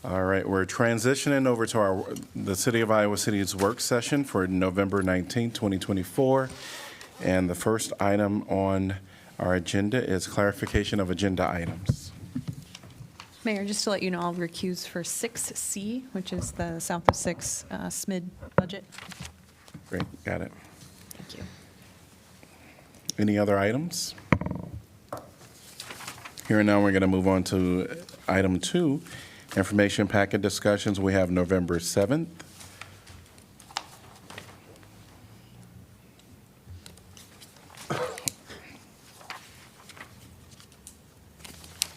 All right, we're transitioning over to the City of Iowa City's work session for November 19, 2024. And the first item on our agenda is clarification of agenda items. Mayor, just to let you know, I'll recuse for 6C, which is the South of 6 SMID budget. Great, got it. Thank you. Any other items? Here and now, we're going to move on to item 2, information packet discussions. We have November 7th.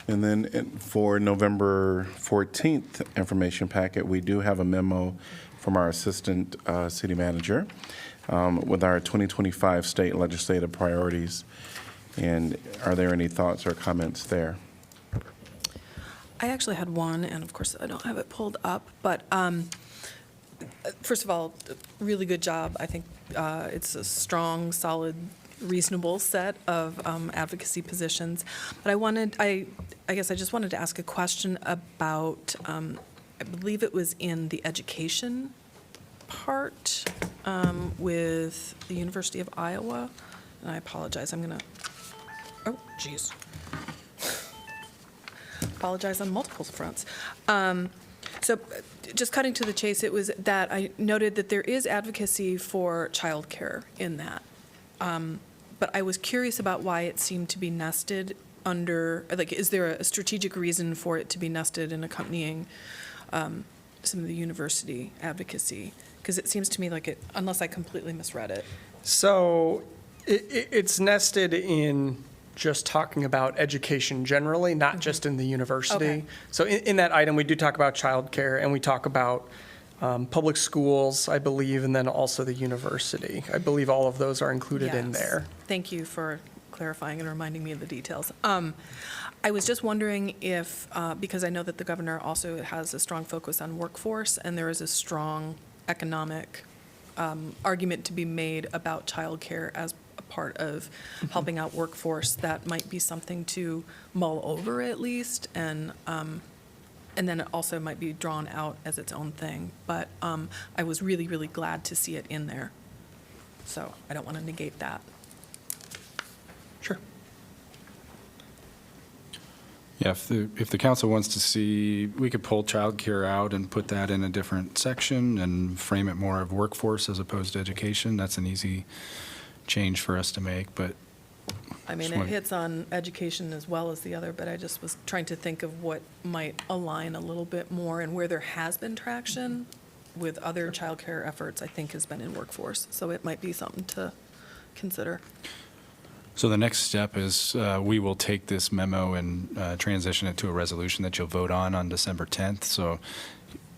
And then for November 14th information packet, we do have a memo from our Assistant City Manager with our 2025 state legislative priorities. And are there any thoughts or comments there? I actually had one, and of course I don't have it pulled up, but first of all, really good job. I think it's a strong, solid, reasonable set of advocacy positions. But I guess I just wanted to ask a question about, I believe it was in the education part with the University of Iowa. And I apologize, I'm gonna, oh, geez. Apologize on multiple fronts. So just cutting to the chase, it was that I noted that there is advocacy for childcare in that. But I was curious about why it seemed to be nested under, like, is there a strategic reason for it to be nested in accompanying some of the university advocacy? Because it seems to me like it, unless I completely misread it. So it's nested in just talking about education generally, not just in the university. Okay. So in that item, we do talk about childcare, and we talk about public schools, I believe, and then also the university. I believe all of those are included in Yes. there. Thank you for clarifying and reminding me of the details. I was just wondering if, because I know that the governor also has a strong focus on workforce, and there is a strong economic argument to be made about childcare as a part of helping out workforce, that might be something to mull over at least, and then it also might be drawn out as its own thing. But I was really, really glad to see it in there. So I don't want to negate that. Sure. Yeah, if the council wants to see, we could pull childcare out and put that in a different section and frame it more of workforce as opposed to education. That's an easy change for us to make, but. I mean, it hits on education as well as the other, but I just was trying to think of what might align a little bit more, and where there has been traction with other childcare efforts, I think, has been in workforce. So it might be something to consider. So the next step is we will take this memo and transition it to a resolution that you'll vote on December 10th. So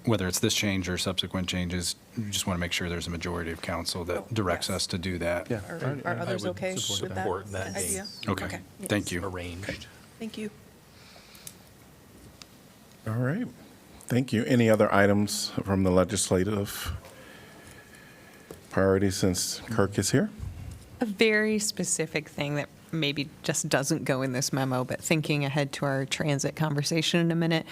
whether it's this change or subsequent changes, we just want to make sure there's a majority of council that directs us to do that. Yeah. Are others okay with that date. idea? Okay, thank you. Arranged. Thank you. All right, thank you. Any other items from the legislative priorities since Kirk is here? A very specific thing that maybe just doesn't go in this memo, but thinking ahead to our transit conversation in a minute,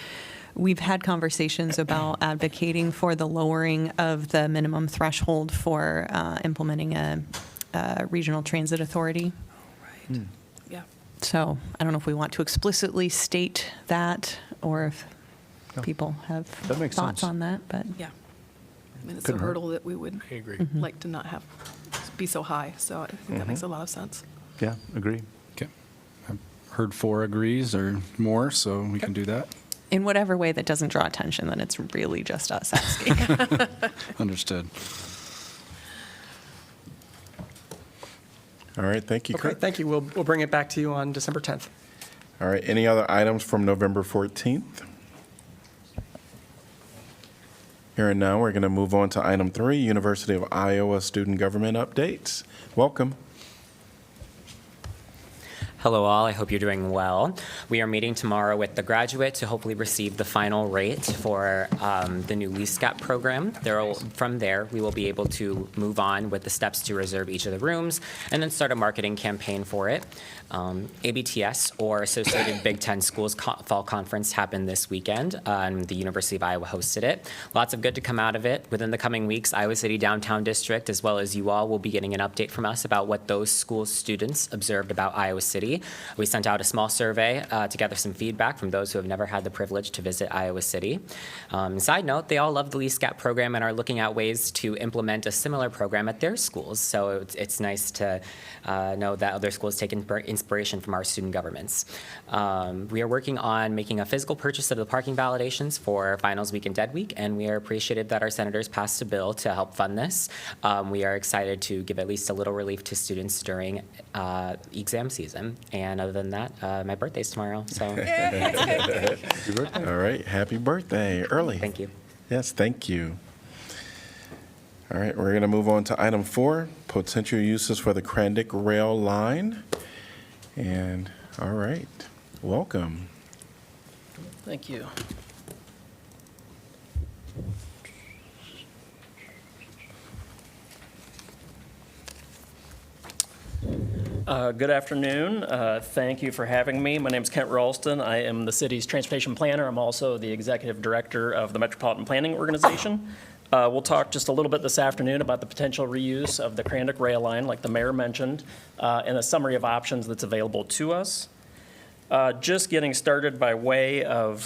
we've had conversations about advocating for the lowering of the minimum threshold for implementing a regional transit authority. Right. Yeah. So I don't know if we want to explicitly state that, or if people have That makes thoughts sense. on that, but. Yeah. I mean, it's a Couldn't hurt. hurdle that we would I agree. like to not have be so high. So I think that makes a lot of sense. Yeah, agree. Okay. I've heard 4 agrees or more, so we can do that. In whatever way that doesn't draw attention, then it's really just us asking. Understood. All right, thank you, Okay, Kirk. thank you. We'll bring it back to you on December 10th. All right, any other items from November 14th? Here and now, we're going to move on to item 3, University of Iowa student government updates. Welcome. Hello all, I hope you're doing well. We are meeting tomorrow with the graduate to hopefully receive the final rate for the new lease gap program. From there, we will be able to move on with the steps to reserve each of the rooms and then start a marketing campaign for it. ABTS, or Associated Big Ten Schools Fall Conference, happened this weekend, and the University of Iowa hosted it. Lots of good to come out of it. Within the coming weeks, Iowa City Downtown District, as well as you all, will be getting an update from us about what those school students observed about Iowa City. We sent out a small survey to gather some feedback from those who have never had the privilege to visit Iowa City. Side note, they all love the lease gap program and are looking at ways to implement a similar program at their schools. So it's nice to know that other schools take inspiration from our student governments. We are working on making a physical purchase of the parking validations for finals week and dead week, and we are appreciative that our senators passed a bill to help fund this. We are excited to give at least a little relief to students during exam season. And other than that, my birthday's tomorrow, so All right, happy birthday, early. thank you. Yes, thank you. All right, we're going to move on to item 4, potential uses for the CRANDIC rail line. And, all right, welcome. Thank you. Good afternoon. Thank you for having me. My name is Kent Ralston. I am the city's transportation planner. I'm also the executive director of the Metropolitan Planning Organization. We'll talk just a little bit this afternoon about the potential reuse of the CRANDIC rail line, like the mayor mentioned, and a summary of options that's available to us. Just getting started by way of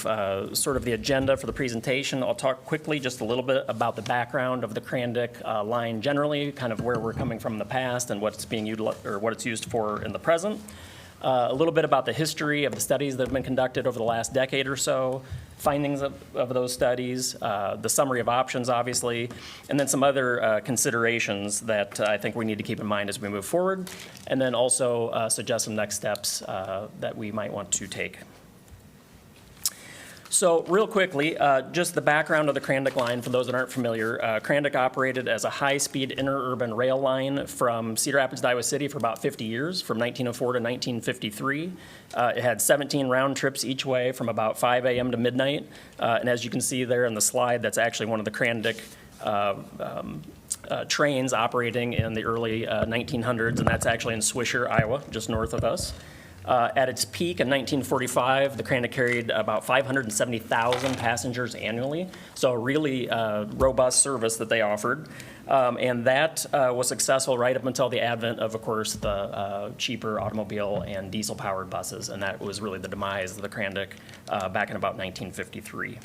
sort of the agenda for the presentation, I'll talk quickly just a little bit about the background of the CRANDIC line generally, kind of where we're coming from in the past and what it's being utilized or what it's used for in the present. A little bit about the history of the studies that have been conducted over the last decade or so, findings of those studies, the summary of options, obviously, and then some other considerations that I think we need to keep in mind as we move forward, and then also suggest some next steps that we might want to take. So real quickly, just the background of the CRANDIC line for those that aren't familiar. CRANDIC operated as a high-speed interurban rail line from Cedar Rapids to Iowa City for about 50 years, from 1904 to 1953. It had 17 round trips each way from about 5 a.m. to midnight. And as you can see there in the slide, that's actually one of the CRANDIC trains operating in the early 1900s, and that's actually in Swisher, Iowa, just north of us. At its peak in 1945, the CRANDIC carried about 570,000 passengers annually, so a really robust service that they offered. And that was successful right up until the advent of course, the cheaper automobile and diesel-powered buses, and that was really the demise of the CRANDIC back in about 1953.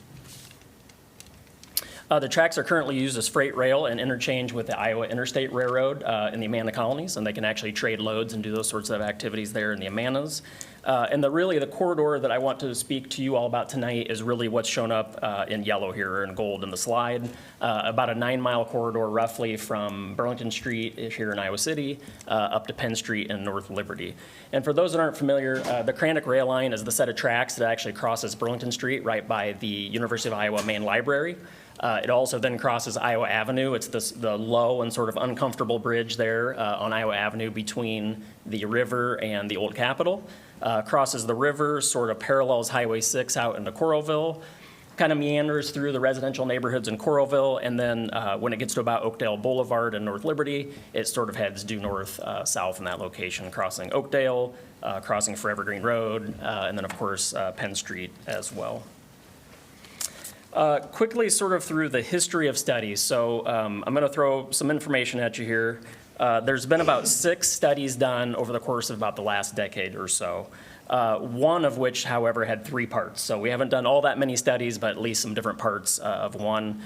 The tracks are currently used as freight rail and interchange with the Iowa Interstate Railroad in the Amana colonies, and they can actually trade loads and do those sorts of activities there in the Amanas. And really the corridor that I want to speak to you all about tonight is really what's shown up in yellow here, or in gold in the slide. About a 9-mile corridor roughly from Burlington Street here in Iowa City up to Penn Street in North Liberty. And for those that aren't familiar, the CRANDIC rail line is the set of tracks that actually crosses Burlington Street right by the University of Iowa main library. It also then crosses Iowa Avenue. It's the low and sort of uncomfortable bridge there on Iowa Avenue between the river and the old Capitol. Crosses the river, sort of parallels Highway 6 out into Coralville, kind of meanders through the residential neighborhoods in Coralville, and then when it gets to about Oakdale Boulevard and North Liberty, it sort of heads due north-south in that location, crossing Oakdale, crossing Forever Green Road, and then of course Penn Street as well. Quickly sort of through the history of studies. So I'm going to throw some information at you here. There's been about 6 studies done over the course of about the last decade or so. One of which, however, had 3 parts. So we haven't done all that many studies, but at least some different parts of one.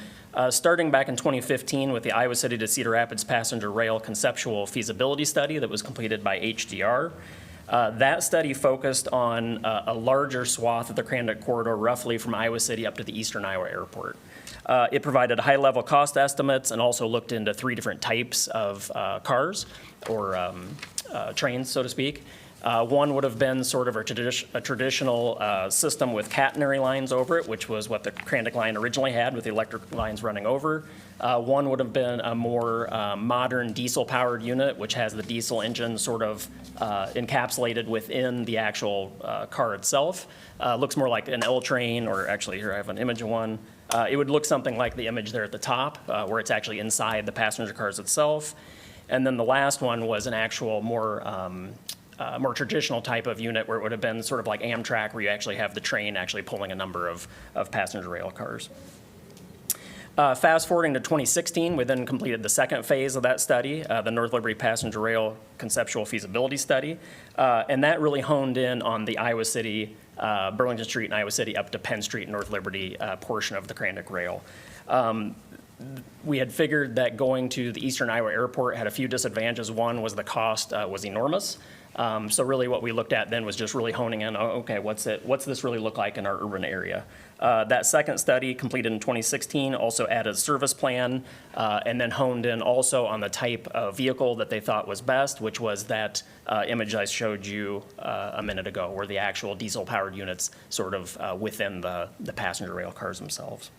Starting back in 2015 with the Iowa City to Cedar Rapids Passenger Rail Conceptual Feasibility Study that was completed by HDR. That study focused on a larger swath of the CRANDIC corridor, roughly from Iowa City up to the Eastern Iowa Airport. It provided high-level cost estimates and also looked into 3 different types of cars or trains, so to speak. One would have been sort of a traditional system with catenary lines over it, which was what the CRANDIC line originally had with the electric lines running over. One would have been a more modern diesel-powered unit, which has the diesel engine sort of encapsulated within the actual car itself. Looks more like an L-train, or actually here I have an image of one. It would look something like the image there at the top, where it's actually inside the passenger cars itself. And then the last one was an actual more traditional type of unit, where it would have been sort of like Amtrak, where you actually have the train actually pulling a number of passenger rail cars. Fast forwarding to 2016, we then completed the second phase of that study, the North Liberty Passenger Rail Conceptual Feasibility Study, and that really honed in on the Iowa City, Burlington Street and Iowa City up to Penn Street, North Liberty portion of the CRANDIC rail. We had figured that going to the Eastern Iowa Airport had a few disadvantages. One was the cost was enormous. So really what we looked at then was just really honing in, okay, what's this really look like in our urban area? That second study, completed in 2016, also added a service plan, and then honed in also on the type of vehicle that they thought was best, which was that image I showed you a minute ago, where the actual diesel-powered units sort of within the passenger rail cars themselves.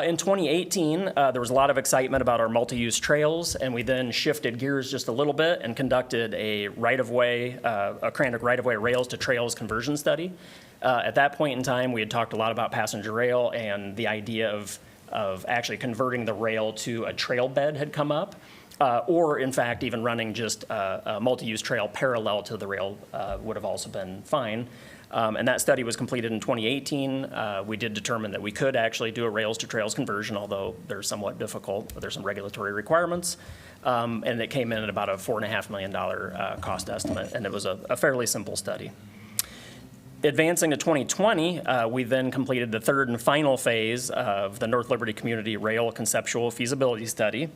In 2018, there was a lot of excitement about our multi-use trails, and we then shifted gears just a little bit and conducted a right-of-way, a CRANDIC right-of-way rails to trails conversion study. At that point in time, we had talked a lot about passenger rail, and the idea of actually converting the rail to a trail bed had come up, or in fact, even running just a multi-use trail parallel to the rail would have also been fine. And that study was completed in 2018. We did determine that we could actually do a rails to trails conversion, although they're somewhat difficult. There's some regulatory requirements. And it came in at about a $4.5 million cost estimate, and it was a fairly simple study. Advancing to 2020, we then completed the third and final phase of the North Liberty Community Rail Conceptual Feasibility Study.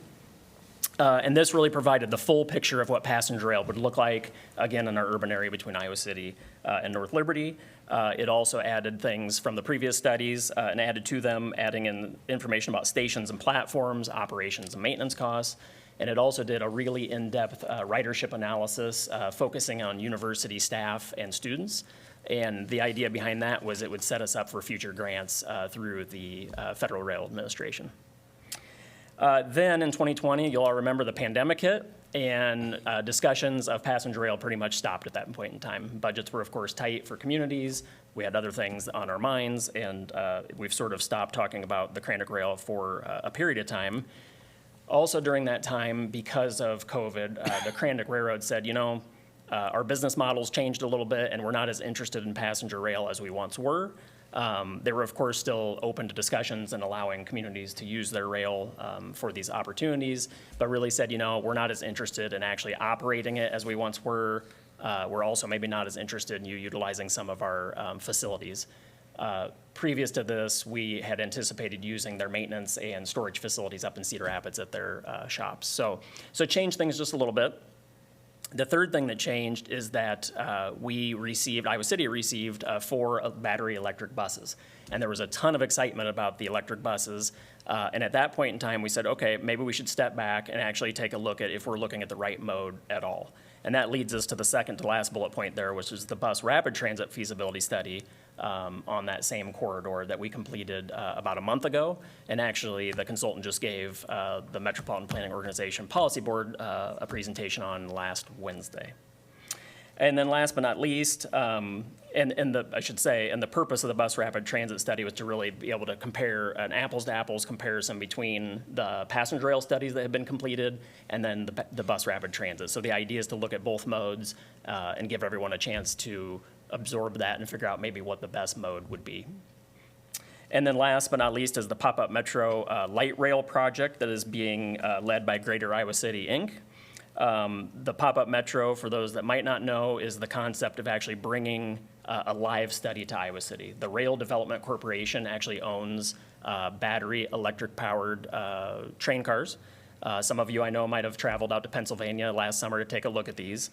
And this really provided the full picture of what passenger rail would look like, again, in our urban area between Iowa City and North Liberty. It also added things from the previous studies and added to them, adding in information about stations and platforms, operations and maintenance costs. And it also did a really in-depth ridership analysis focusing on university staff and students. And the idea behind that was it would set us up for future grants through the Federal Rail Administration. Then in 2020, you'll all remember the pandemic hit, and discussions of passenger rail pretty much stopped at that point in time. Budgets were, of course, tight for communities. We had other things on our minds, and we've sort of stopped talking about the CRANDIC rail for a period of time. Also during that time, because of COVID, the CRANDIC Railroad said, you know, our business models changed a little bit, and we're not as interested in passenger rail as we once were. They were, of course, still open to discussions and allowing communities to use their rail for these opportunities, but really said, you know, we're not as interested in actually operating it as we once were. We're also maybe not as interested in you utilizing some of our facilities. Previous to this, we had anticipated using their maintenance and storage facilities up in Cedar Rapids at their shops. So it changed things just a little bit. The third thing that changed is that Iowa City received 4 battery electric buses. And there was a ton of excitement about the electric buses. And at that point in time, we said, okay, maybe we should step back and actually take a look at if we're looking at the right mode at all. And that leads us to the second to last bullet point there, which is the bus rapid transit feasibility study on that same corridor that we completed about a month ago. And actually, the consultant just gave the Metropolitan Planning Organization Policy Board a presentation on last Wednesday. And then last but not least, and the purpose of the bus rapid transit study was to really be able to compare an apples-to-apples comparison between the passenger rail studies that have been completed and then the bus rapid transit. So the idea is to look at both modes and give everyone a chance to absorb that and figure out maybe what the best mode would be. And then last but not least is the pop-up metro light rail project that is being led by Greater Iowa City, Inc. The pop-up metro, for those that might not know, is the concept of actually bringing a live study to Iowa City. The Rail Development Corporation actually owns battery electric-powered train cars. Some of you I know might have traveled out to Pennsylvania last summer to take a look at these.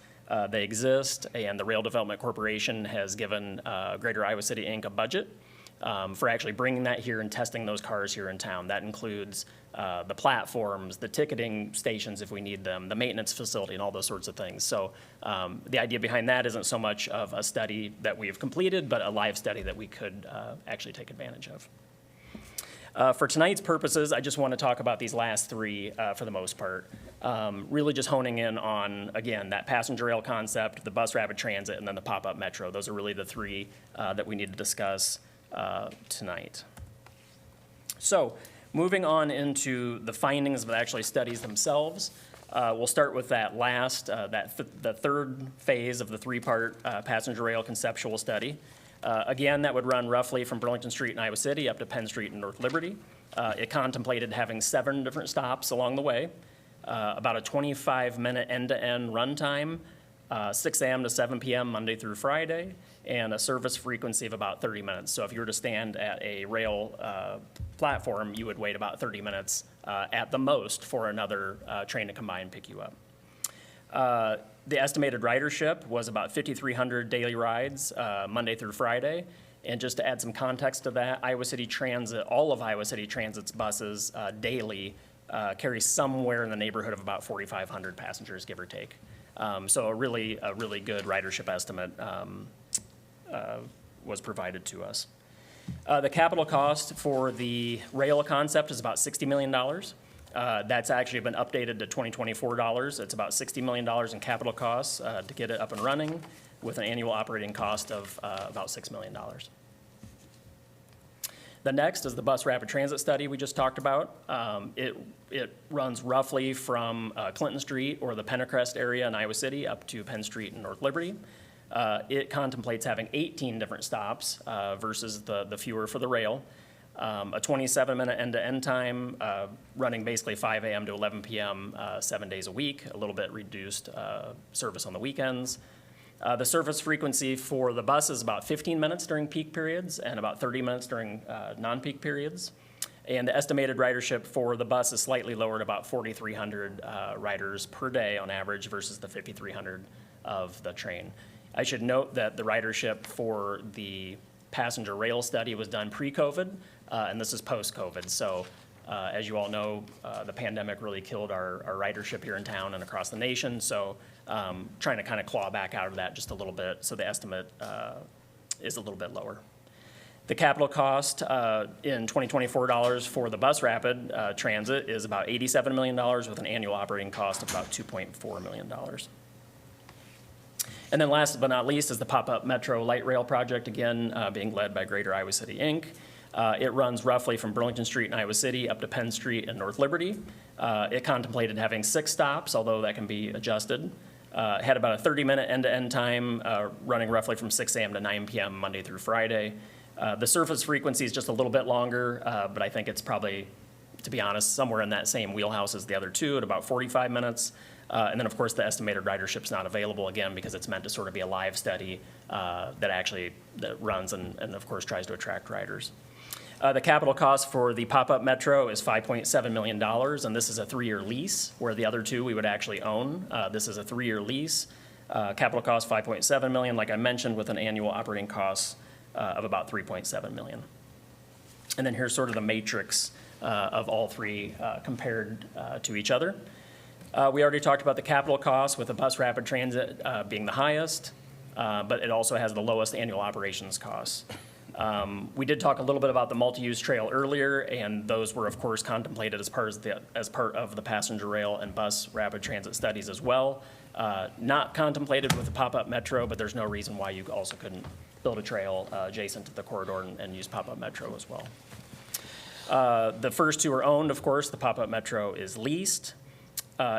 They exist, and the Rail Development Corporation has given Greater Iowa City, Inc. a budget. for actually bringing that here and testing those cars here in town. That includes the platforms, the ticketing stations if we need them, the maintenance facility, and all those sorts of things. So the idea behind that isn't so much of a study that we have completed, but a live study that we could actually take advantage of. For tonight's purposes, I just want to talk about these last three for the most part. Really just honing in on, again, that passenger rail concept, the bus rapid transit, and then the pop-up metro. Those are really the three that we need to discuss tonight. So moving on into the findings of the actually studies themselves, we'll start with that last, the third phase of the three-part passenger rail conceptual study. Again, that would run roughly from Burlington Street in Iowa City up to Penn Street in North Liberty. It contemplated having 7 different stops along the way, about a 25-minute end-to-end run time, 6 a.m. to 7 p.m. Monday through Friday, and a service frequency of about 30 minutes. So if you were to stand at a rail platform, you would wait about 30 minutes at the most for another train to come by and pick you up. The estimated ridership was about 5,300 daily rides Monday through Friday. And just to add some context to that, Iowa City Transit, all of Iowa City Transit's buses daily carry somewhere in the neighborhood of about 4,500 passengers, give or take. So a really good ridership estimate was provided to us. The capital cost for the rail concept is about $60 million. That's actually been updated to 2024 dollars. It's about $60 million in capital costs to get it up and running, with an annual operating cost of about $6 million. The next is the bus rapid transit study we just talked about. It runs roughly from Clinton Street or the Penncrest area in Iowa City up to Penn Street in North Liberty. It contemplates having 18 different stops versus the fewer for the rail. A 27-minute end-to-end time, running basically 5 a.m. to 11 p.m. 7 days a week, a little bit reduced service on the weekends. The service frequency for the bus is about 15 minutes during peak periods and about 30 minutes during non-peak periods. And the estimated ridership for the bus is slightly lower at about 4,300 riders per day on average versus the 5,300 of the train. I should note that the ridership for the passenger rail study was done pre-COVID, and this is post-COVID. So as you all know, the pandemic really killed our ridership here in town and across the nation. So trying to kind of claw back out of that just a little bit. So the estimate is a little bit lower. The capital cost in 2024 dollars for the bus rapid transit is about $87 million with an annual operating cost of about $2.4 million. And then last but not least is the pop-up metro light rail project, again, being led by Greater Iowa City, Inc. It runs roughly from Burlington Street in Iowa City up to Penn Street in North Liberty. It contemplated having 6 stops, although that can be adjusted. Had about a 30-minute end-to-end time, running roughly from 6 a.m. to 9 p.m. Monday through Friday. The service frequency is just a little bit longer, but I think it's probably, to be honest, somewhere in that same wheelhouse as the other two at about 45 minutes. And then, of course, the estimated ridership's not available, again, because it's meant to sort of be a live study that runs and, of course, tries to attract riders. The capital cost for the pop-up metro is $5.7 million, and this is a 3-year lease, where the other two we would actually own. This is a 3-year lease. Capital cost $5.7 million, like I mentioned, with an annual operating cost of about $3.7 million. And then here's sort of the matrix of all three compared to each other. We already talked about the capital costs, with the bus rapid transit being the highest, but it also has the lowest annual operations costs. We did talk a little bit about the multi-use trail earlier, and those were, of course, contemplated as part of the passenger rail and bus rapid transit studies as well. Not contemplated with the pop-up metro, but there's no reason why you also couldn't build a trail adjacent to the corridor and use pop-up metro as well. The first two are owned, of course. The pop-up metro is leased.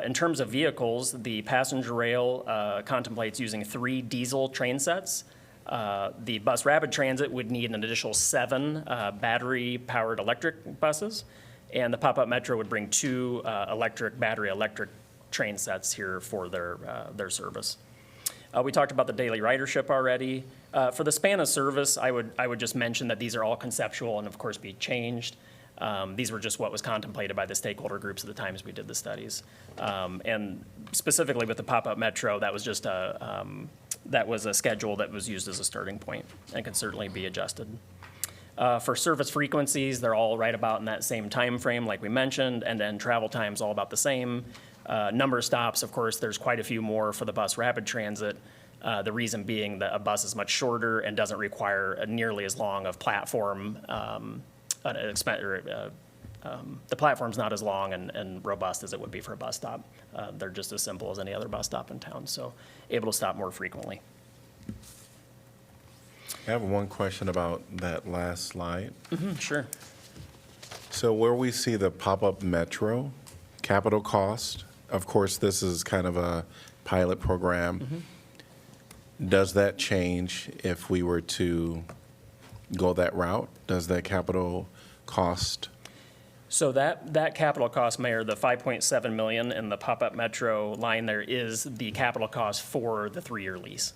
In terms of vehicles, the passenger rail contemplates using 3 diesel train sets. The bus rapid transit would need an additional 7 battery-powered electric buses, and the pop-up metro would bring 2 battery electric train sets here for their service. We talked about the daily ridership already. For the span of service, I would just mention that these are all conceptual and, of course, be changed. These were just what was contemplated by the stakeholder groups at the times we did the studies. And specifically with the pop-up metro, that was just a schedule that was used as a starting point and can certainly be adjusted. For service frequencies, they're all right about in that same time frame, like we mentioned, and then travel time's all about the same. Number of stops, of course, there's quite a few more for the bus rapid transit. The reason being that a bus is much shorter and doesn't require nearly as long of platform. The platform's not as long and robust as it would be for a bus stop. They're just as simple as any other bus stop in town, so able to stop more frequently. I have one question about that last slide. Sure. So where we see the pop-up metro, capital cost, of course, this is kind of a pilot program. Does that change if we were to go that route? Does that capital cost? So that capital cost, Mayor, the 5.7 million in the pop-up metro line there is the capital cost for the 3-year lease.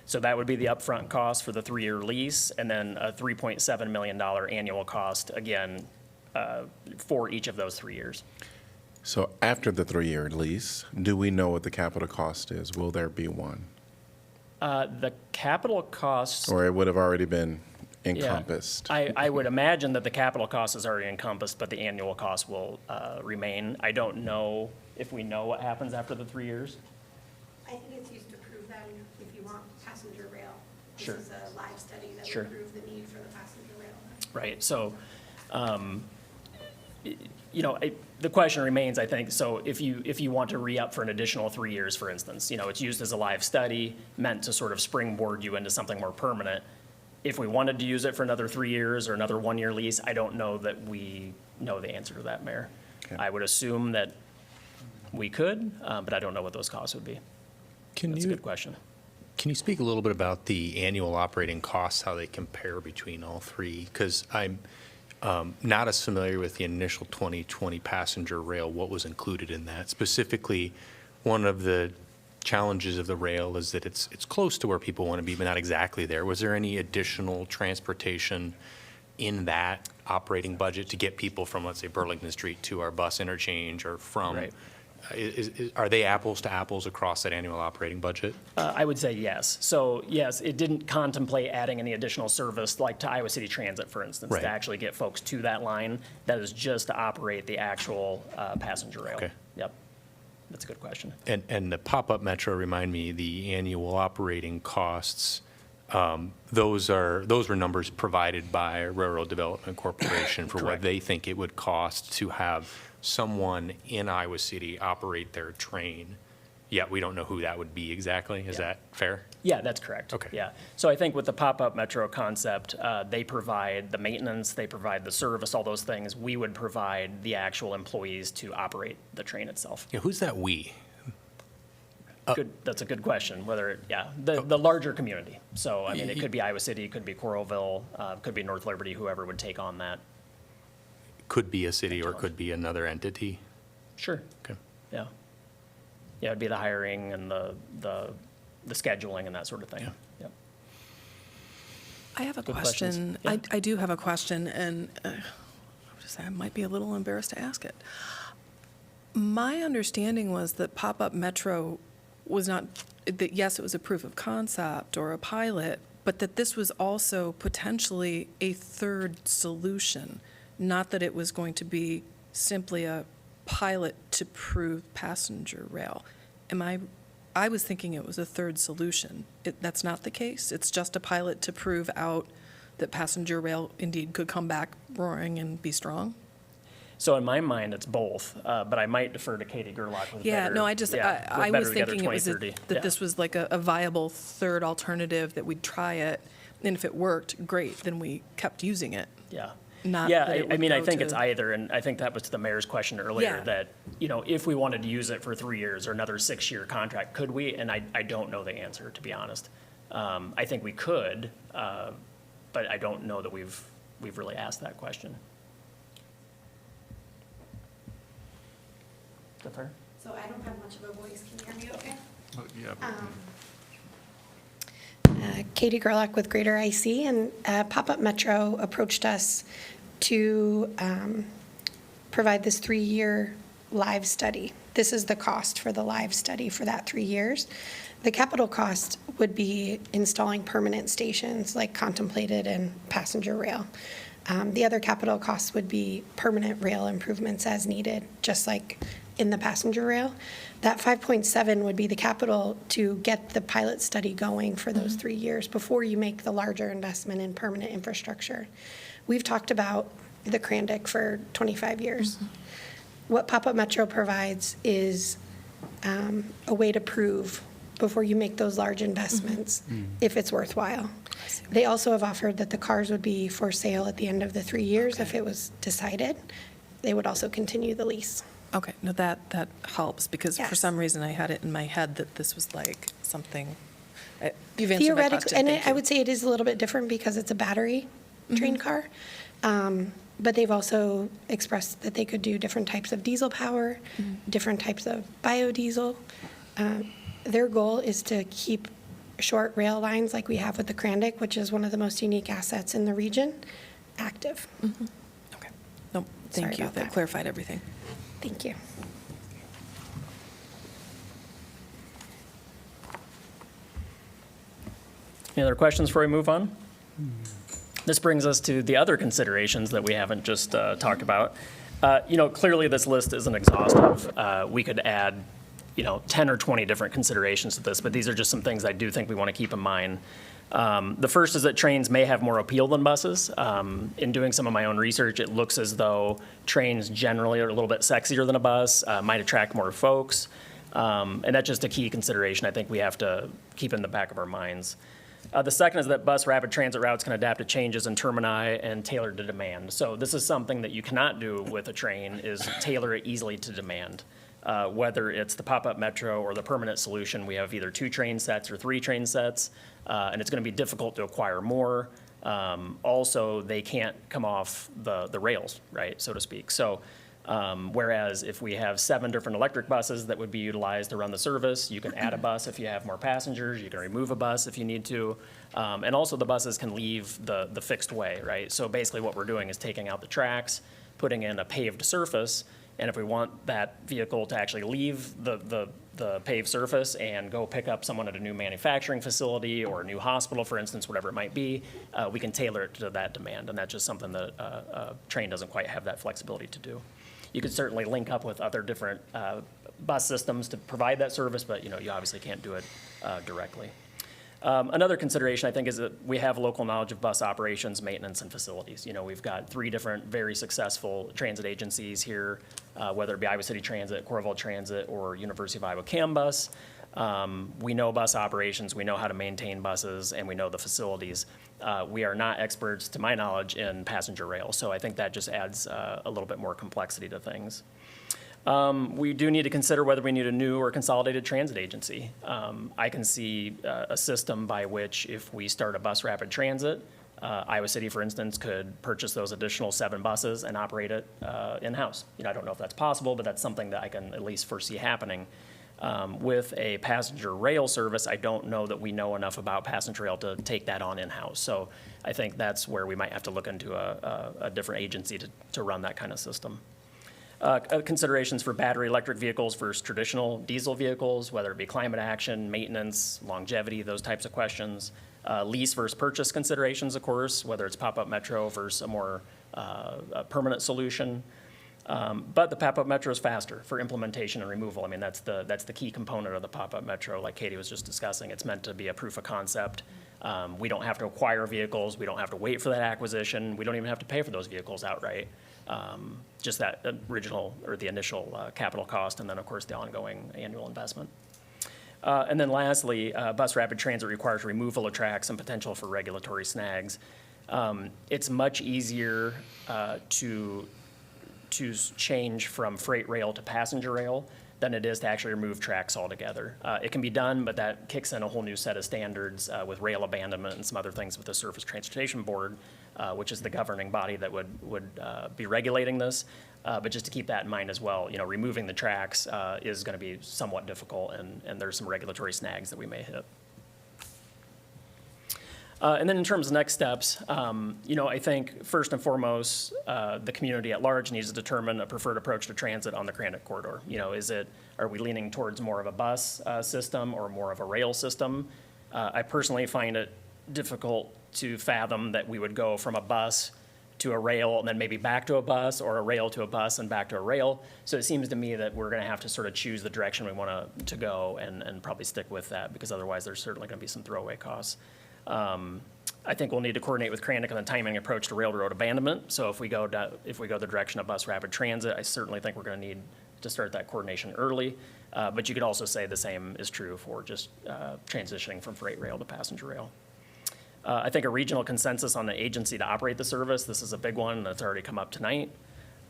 So that would be the upfront cost for the 3-year lease, and then a $3.7 million annual cost, again, for each of those 3 years. So after the 3-year lease, do we know what the capital cost is? Will there be one? The capital costs. Or it would have already been Yeah. encompassed? I would imagine that the capital cost is already encompassed, but the annual cost will remain. I don't know if we know what happens after the 3 years. I think it's used to prove that if you want passenger rail. Sure. This is a live study that Sure. would prove the need for the passenger rail. Right, so, the question remains, I think, so if you want to re-up for an additional 3 years, for instance, it's used as a live study, meant to sort of springboard you into something more permanent. If we wanted to use it for another 3 years or another 1-year lease, I don't know that we know the answer to that, Mayor. Okay. I would assume that we could, but I don't know what those costs would be. That's a good question. Can you speak a little bit about the annual operating costs, how they compare between all three? Because I'm not as familiar with the initial 2020 passenger rail, what was included in that. Specifically, one of the challenges of the rail is that it's close to where people want to be, but not exactly there. Was there any additional transportation in that operating budget to get people from, let's say, Burlington Street to our bus interchange, or from? Right. Are they apples to apples across that annual operating budget? I would say yes. So yes, it didn't contemplate adding any additional service, like to Iowa City Transit, for instance, Right. to actually get folks to that line. That is just to operate the actual passenger rail. Okay. Yep. That's a good question. And the pop-up metro, remind me, the annual operating costs, those were numbers provided by Railroad Development Corporation for what Correct. they think it would cost to have someone in Iowa City operate their train. Yet we don't know who that would be exactly. Is Yeah. that fair? Yeah, that's correct. Okay. Yeah. So I think with the pop-up metro concept, they provide the maintenance, they provide the service, all those things. We would provide the actual employees to operate the train itself. Yeah, who's that we? Good, that's a good question, the larger community. So, I mean, it could be Iowa City, it could be Coralville, could be North Liberty, whoever would take on that. Could be a city or could be another entity. Sure. Okay. Yeah. Yeah, it'd be the hiring and the scheduling and that sort of thing. Yeah. Yep. I have a Good questions. question. Yeah. I do have a question, and I might be a little embarrassed to ask it. My understanding was that pop-up metro was not, that yes, it was a proof of concept or a pilot, but that this was also potentially a third solution, not that it was going to be simply a pilot to prove passenger rail. I was thinking it was a third solution. That's not the case? It's just a pilot to prove out that passenger rail indeed could come back roaring and be strong? So in my mind, it's both, but I might defer to Katie Gerlach with Yeah, better. no, I with was Better Together thinking it was 2030. that Yeah. this was like a viable third alternative, that we'd try it, and if it worked, great, then we kept using it. Yeah. Not Yeah, that it I would mean, I go think to- it's either, and I think that was to the mayor's question earlier, Yeah. that, if we wanted to use it for 3 years or another 6-year contract, could we? And I don't know the answer, to be honest. I think we could, but I don't know that we've really asked that question. Is that fair? So I don't have much of a voice. Can you hear me okay? Katie Gerlach with Greater IC, and Pop-Up Metro approached us to provide this 3-year live study. this is the cost for the live study for that 3 years. The capital cost would be installing permanent stations like contemplated in passenger rail. The other capital costs would be permanent rail improvements as needed, just like in the passenger rail. That 5.7 would be the capital to get the pilot study going for those 3 years before you make the larger investment in permanent infrastructure. We've talked about the CRANDIC for 25 years. What Pop-Up Metro provides is a way to prove before you make those large investments if it's worthwhile. They also have offered that the cars would be for sale at the end of the 3 years if it was decided. They would also continue the lease. Okay, no, that helps, because for Yes. some reason I had it in my head that this was like something, you've answered my Theoretically, question. and Thank I you. would say it is a little bit different because it's a battery train car. But they've also expressed that they could do different types of diesel power, different types of biodiesel. Their goal is to keep short rail lines like we have with the CRANDIC, which is one of the most unique assets in the region, active. Okay, no, Sorry thank you, about that that. clarified everything. Thank you. Any other questions before we move on? This brings us to the other considerations that we haven't just talked about. Clearly this list isn't exhaustive. We could add, 10 or 20 different considerations to this, but these are just some things I do think we want to keep in mind. The first is that trains may have more appeal than buses. In doing some of my own research, it looks as though trains generally are a little bit sexier than a bus, might attract more folks. And that's just a key consideration I think we have to keep in the back of our minds. The second is that bus rapid transit routes can adapt to changes in termini and tailor to demand. So this is something that you cannot do with a train, is tailor it easily to demand. Whether it's the pop-up metro or the permanent solution, we have either 2 train sets or 3 train sets, and it's going to be difficult to acquire more. Also, they can't come off the rails, right, so to speak. So whereas if we have 7 different electric buses that would be utilized to run the service, you can add a bus if you have more passengers, you can remove a bus if you need to, and also the buses can leave the fixed way, right? So basically what we're doing is taking out the tracks, putting in a paved surface, and if we want that vehicle to actually leave the paved surface and go pick up someone at a new manufacturing facility or a new hospital, for instance, whatever it might be, we can tailor it to that demand, and that's just something that a train doesn't quite have that flexibility to do. You could certainly link up with other different bus systems to provide that service, but you obviously can't do it directly. Another consideration, I think, is that we have local knowledge of bus operations, maintenance, and facilities. We've got 3 different very successful transit agencies here, whether it be Iowa City Transit, Corvallis Transit, or University of Iowa CAM Bus. We know bus operations, we know how to maintain buses, and we know the facilities. We are not experts, to my knowledge, in passenger rail, so I think that just adds a little bit more complexity to things. We do need to consider whether we need a new or consolidated transit agency. I can see a system by which, if we start a bus rapid transit, Iowa City, for instance, could purchase those additional 7 buses and operate it in-house. I don't know if that's possible, but that's something that I can at least foresee happening. With a passenger rail service, I don't know that we know enough about passenger rail to take that on in-house. So I think that's where we might have to look into a different agency to run that kind of system. Considerations for battery electric vehicles versus traditional diesel vehicles, whether it be climate action, maintenance, longevity, those types of questions. Lease versus purchase considerations, of course, whether it's pop-up metro versus a more permanent solution. But the pop-up metro is faster for implementation and removal. I mean, that's the key component of the pop-up metro, like Katie was just discussing. It's meant to be a proof of concept. We don't have to acquire vehicles. We don't have to wait for that acquisition. We don't even have to pay for those vehicles outright. Just that original or the initial capital cost, and then, of course, the ongoing annual investment. And then lastly, bus rapid transit requires removal of tracks and potential for regulatory snags. It's much easier to change from freight rail to passenger rail than it is to actually remove tracks altogether. It can be done, but that kicks in a whole new set of standards with rail abandonment and some other things with the Surface Transportation Board, which is the governing body that would be regulating this. But just to keep that in mind as well, removing the tracks is going to be somewhat difficult, and there's some regulatory snags that we may hit. And then in terms of next steps, I think first and foremost, the community at large needs to determine a preferred approach to transit on the CRANDIC corridor. Are we leaning towards more of a bus system or more of a rail system? I personally find it difficult to fathom that we would go from a bus to a rail and then maybe back to a bus, or a rail to a bus and back to a rail. So it seems to me that we're going to have to sort of choose the direction we want to go and probably stick with that, because otherwise there's certainly going to be some throwaway costs. I think we'll need to coordinate with CRANDIC on the timing approach to railroad abandonment. So if we go the direction of bus rapid transit, I certainly think we're going to need to start that coordination early. But you could also say the same is true for just transitioning from freight rail to passenger rail. I think a regional consensus on the agency to operate the service, this is a big one that's already come up tonight.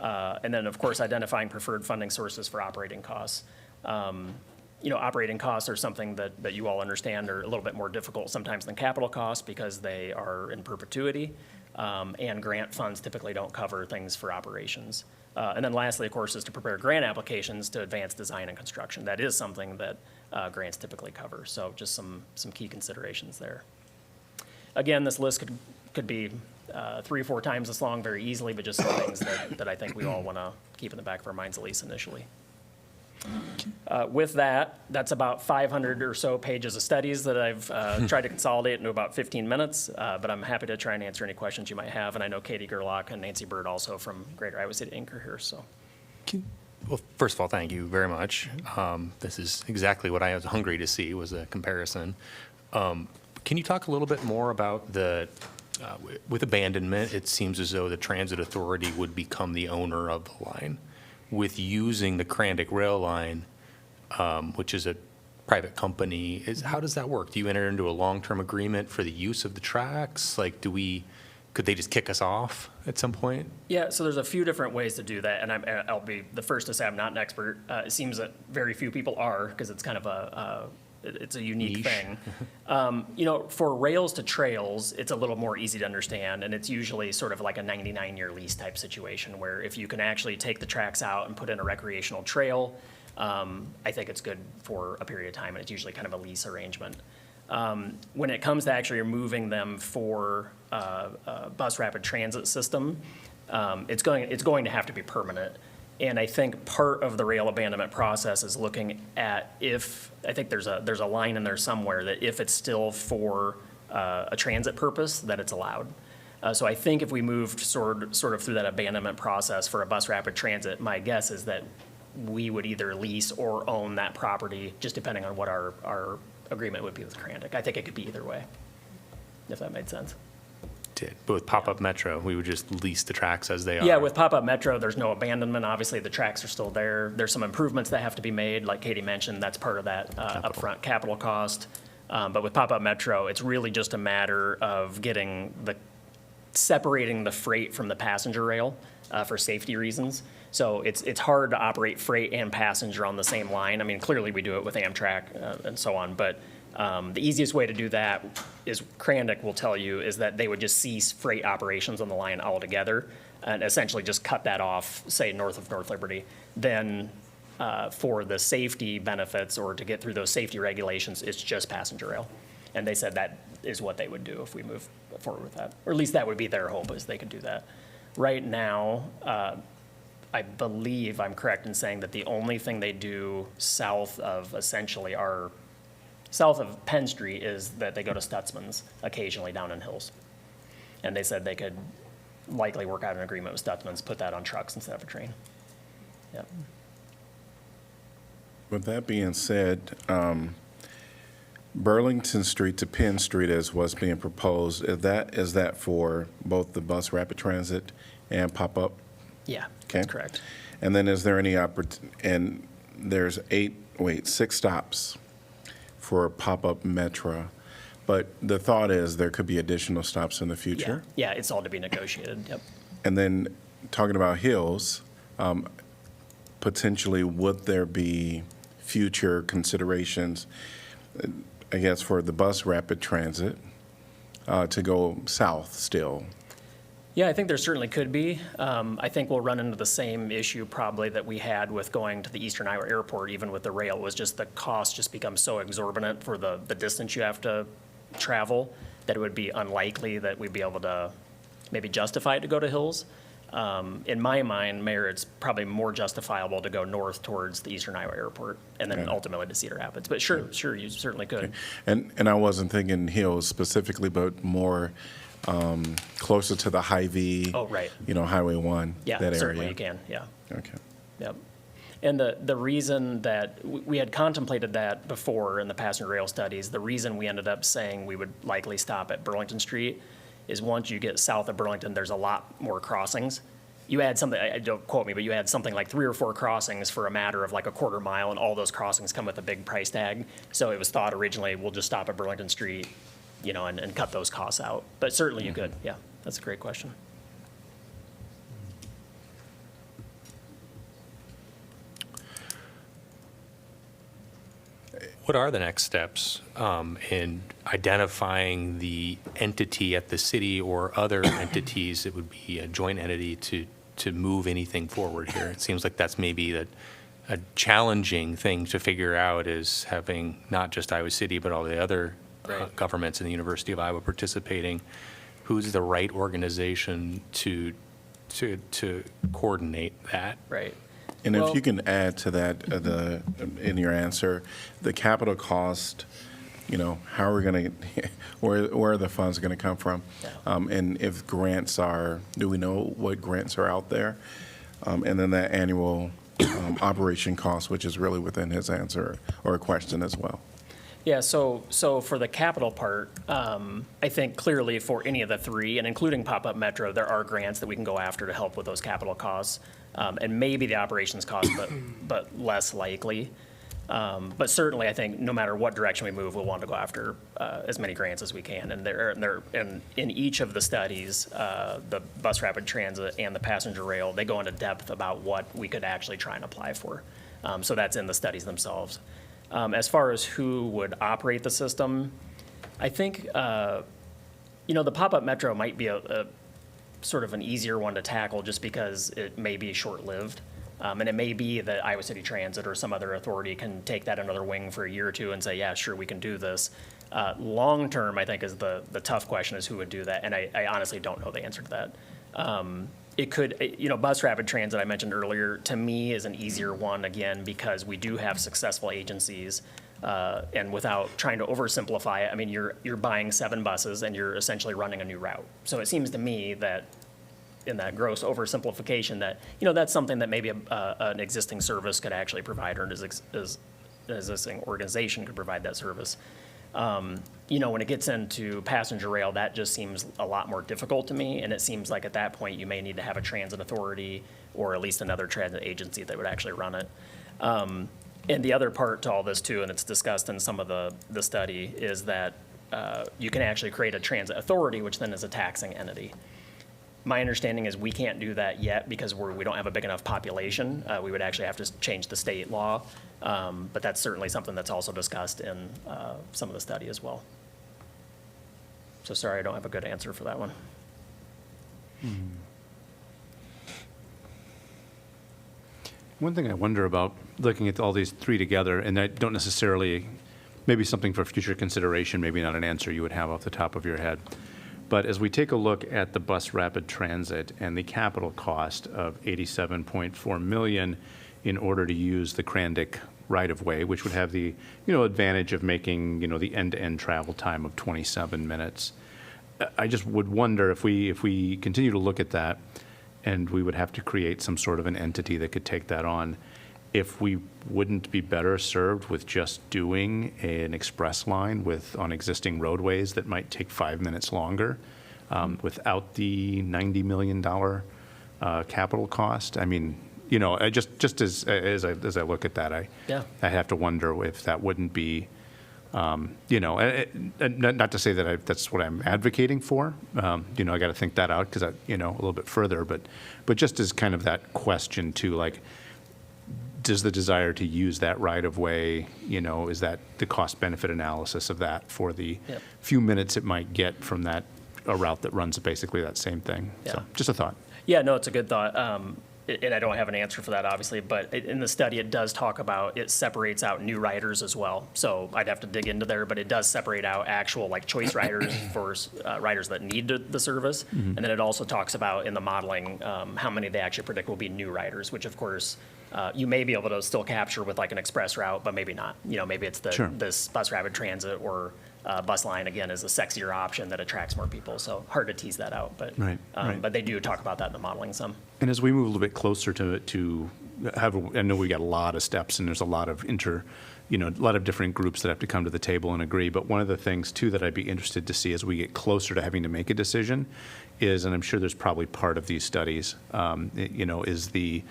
And then, of course, identifying preferred funding sources for operating costs. Operating costs are something that you all understand are a little bit more difficult sometimes than capital costs, because they are in perpetuity, and grant funds typically don't cover things for operations. And then lastly, of course, is to prepare grant applications to advance design and construction. That is something that grants typically cover. So just some key considerations there. Again, this list could be 3 or 4 times this long very easily, but just some things that I think we all want to keep in the back of our minds, at least initially. With that, that's about 500 or so pages of studies that I've tried to consolidate into about 15 minutes, but I'm happy to try and answer any questions you might have. And I know Katie Gerlach and Nancy Bird also from Greater Iowa City Inc. are here, so. Well, first of all, thank you very much. This is exactly what I was hungry to see, was a comparison. Can you talk a little bit more about with abandonment, it seems as though the transit authority would become the owner of the line. With using the CRANDIC rail line, which is a private company, how does that work? Do you enter into a long-term agreement for the use of the tracks? Like, could they just kick us off at some point? Yeah, so there's a few different ways to do that, and I'll be the first to say I'm not an expert. It seems that very few people are, because it's kind of it's a unique Niche. thing. For rails to trails, it's a little more easy to understand, and it's usually sort of like a 99-year lease type situation, where if you can actually take the tracks out and put in a recreational trail, I think it's good for a period of time, and it's usually kind of a lease arrangement. When it comes to actually removing them for a bus rapid transit system, it's going to have to be permanent. And I think part of the rail abandonment process is looking at I think there's a line in there somewhere that if it's still for a transit purpose, that it's allowed. So I think if we moved sort of through that abandonment process for a bus rapid transit, my guess is that we would either lease or own that property, just depending on what our agreement would be with CRANDIC. I think it could be either way, if that made sense. But with Pop-Up Metro, we would just lease the tracks as they are. Yeah, with Pop-Up Metro, there's no abandonment. Obviously, the tracks are still there. There's some improvements that have to be made, like Katie mentioned. That's part of that upfront capital cost. But with Pop-Up Metro, it's really just a matter of separating the freight from the passenger rail for safety reasons. So it's hard to operate freight and passenger on the same line. I mean, clearly we do it with Amtrak and so on, but the easiest way to do that is, CRANDIC will tell you, is that they would just cease freight operations on the line altogether and essentially just cut that off, say, north of North Liberty. Then for the safety benefits, or to get through those safety regulations, it's just passenger rail. And they said that is what they would do if we move forward with that. Or at least that would be their hope, is they could do that. Right now, I believe I'm correct in saying that the only thing they do south of Penn Street is that they go to Stutzman's occasionally down in Hills. And they said they could likely work out an agreement with Stutzman's, put that on trucks instead of a train. Yep. With that being said, Burlington Street to Penn Street is what's being proposed. Is that for both the bus rapid transit and pop-up? Yeah, Okay. that's correct. And then is there any and there's 6 stops for pop-up Metro, but the thought is there could be additional stops in the future? Yeah, it's all to be negotiated, yep. And then talking about Hills, potentially would there be future considerations, I guess, for the bus rapid transit to go south still? Yeah, I think there certainly could be. I think we'll run into the same issue probably that we had with going to the Eastern Iowa Airport, even with the rail, was just the cost just becomes so exorbitant for the distance you have to travel. that it would be unlikely that we'd be able to maybe justify it to go to Hills. In my mind, Mayor, it's probably more justifiable to go north towards the Eastern Iowa Airport and then Okay. ultimately to Cedar Rapids. But sure, you certainly could. And I wasn't thinking Hills specifically, but more closer to the Hy-Vee. Oh, right. Highway 1, Yeah, that area. certainly you can, yeah. Okay. Yep. And the reason that, we had contemplated that before in the passenger rail studies, the reason we ended up saying we would likely stop at Burlington Street is once you get south of Burlington, there's a lot more crossings. You add something, don't quote me, but you add something like 3 or 4 crossings for a matter of like a quarter mile, and all those crossings come with a big price tag. So it was thought originally, we'll just stop at Burlington Street, and cut those costs out. But certainly you could, yeah, that's a great question. What are the next steps in identifying the entity at the city or other entities that would be a joint entity to move anything forward here? It seems like that's maybe a challenging thing to figure out, is having not just Iowa City, but all the other Right. governments in the University of Iowa participating. Who's the right organization to coordinate that? Right. And if Well- you can add to that, in your answer, the capital cost, how are we going to, where are the funds going to come from? Yeah. And if grants do we know what grants are out there? And then that annual operation cost, which is really within his answer or question as well. Yeah, so for the capital part, I think clearly for any of the 3, and including Pop-Up Metro, there are grants that we can go after to help with those capital costs. And maybe the operations cost, but less likely. But certainly, I think no matter what direction we move, we'll want to go after as many grants as we can. And in each of the studies, the bus rapid transit and the passenger rail, they go into depth about what we could actually try and apply for. So that's in the studies themselves. As far as who would operate the system, I think, the Pop-Up Metro might be a sort of an easier one to tackle just because it may be short-lived. And it may be that Iowa City Transit or some other authority can take that another wing for a year or 2 and say, yeah, sure, we can do this. Long-term, I think, is the tough question, is who would do that. And I honestly don't know the answer to that. It could, bus rapid transit I mentioned earlier, to me is an easier one, again, because we do have successful agencies. And without trying to oversimplify it, I mean, you're buying 7 buses and you're essentially running a new route. So it seems to me that in that gross oversimplification that, that's something that maybe an existing service could actually provide, or an existing organization could provide that service. When it gets into passenger rail, that just seems a lot more difficult to me. And it seems like at that point, you may need to have a transit authority or at least another transit agency that would actually run it. And the other part to all this too, and it's discussed in some of the study, is that you can actually create a transit authority, which then is a taxing entity. My understanding is we can't do that yet because we don't have a big enough population. We would actually have to change the state law. But that's certainly something that's also discussed in some of the study as well. So sorry, I don't have a good answer for that one. One thing I wonder about, looking at all these 3 together, and I don't necessarily, maybe something for future consideration, maybe not an answer you would have off the top of your head. But as we take a look at the bus rapid transit and the capital cost of $87.4 million in order to use the CRANDIC right-of-way, which would have the, advantage of making, the end-to-end travel time of 27 minutes. I just would wonder if we continue to look at that, and we would have to create some sort of an entity that could take that on, if we wouldn't be better served with just doing an express line on existing roadways that might take 5 minutes longer, without the $90 million capital cost. I mean, just as I look at that, I have to wonder if that wouldn't be, not to say that that's what I'm advocating for. I got to think that out because a little bit further, but just as kind of that question too, like, does the desire to use that right of way, is that the cost benefit analysis of that for the few minutes it might get from a route that runs basically that same thing? Yeah. So just a thought. Yeah, no, it's a good thought. and I don't have an answer for that, obviously, but in the study, it does talk about, it separates out new riders as well. So I'd have to dig into there, but it does separate out actual like choice riders for riders that need the service. And then it also talks about in the modeling, how many they actually predict will be new riders, which of course, you may be able to still capture with like an express route, but maybe not. You know, maybe it's Sure. this bus rapid transit or bus line, again, is a sexier option that attracts more people. So hard to tease that out, but, Right, right. but they do talk about that in the modeling some. And as we move a little bit closer to have, I know we got a lot of steps and there's a lot of a lot of different groups that have to come to the table and agree. But one of the things too that I'd be interested to see as we get closer to having to make a decision is, and I'm sure there's probably part of these studies, is the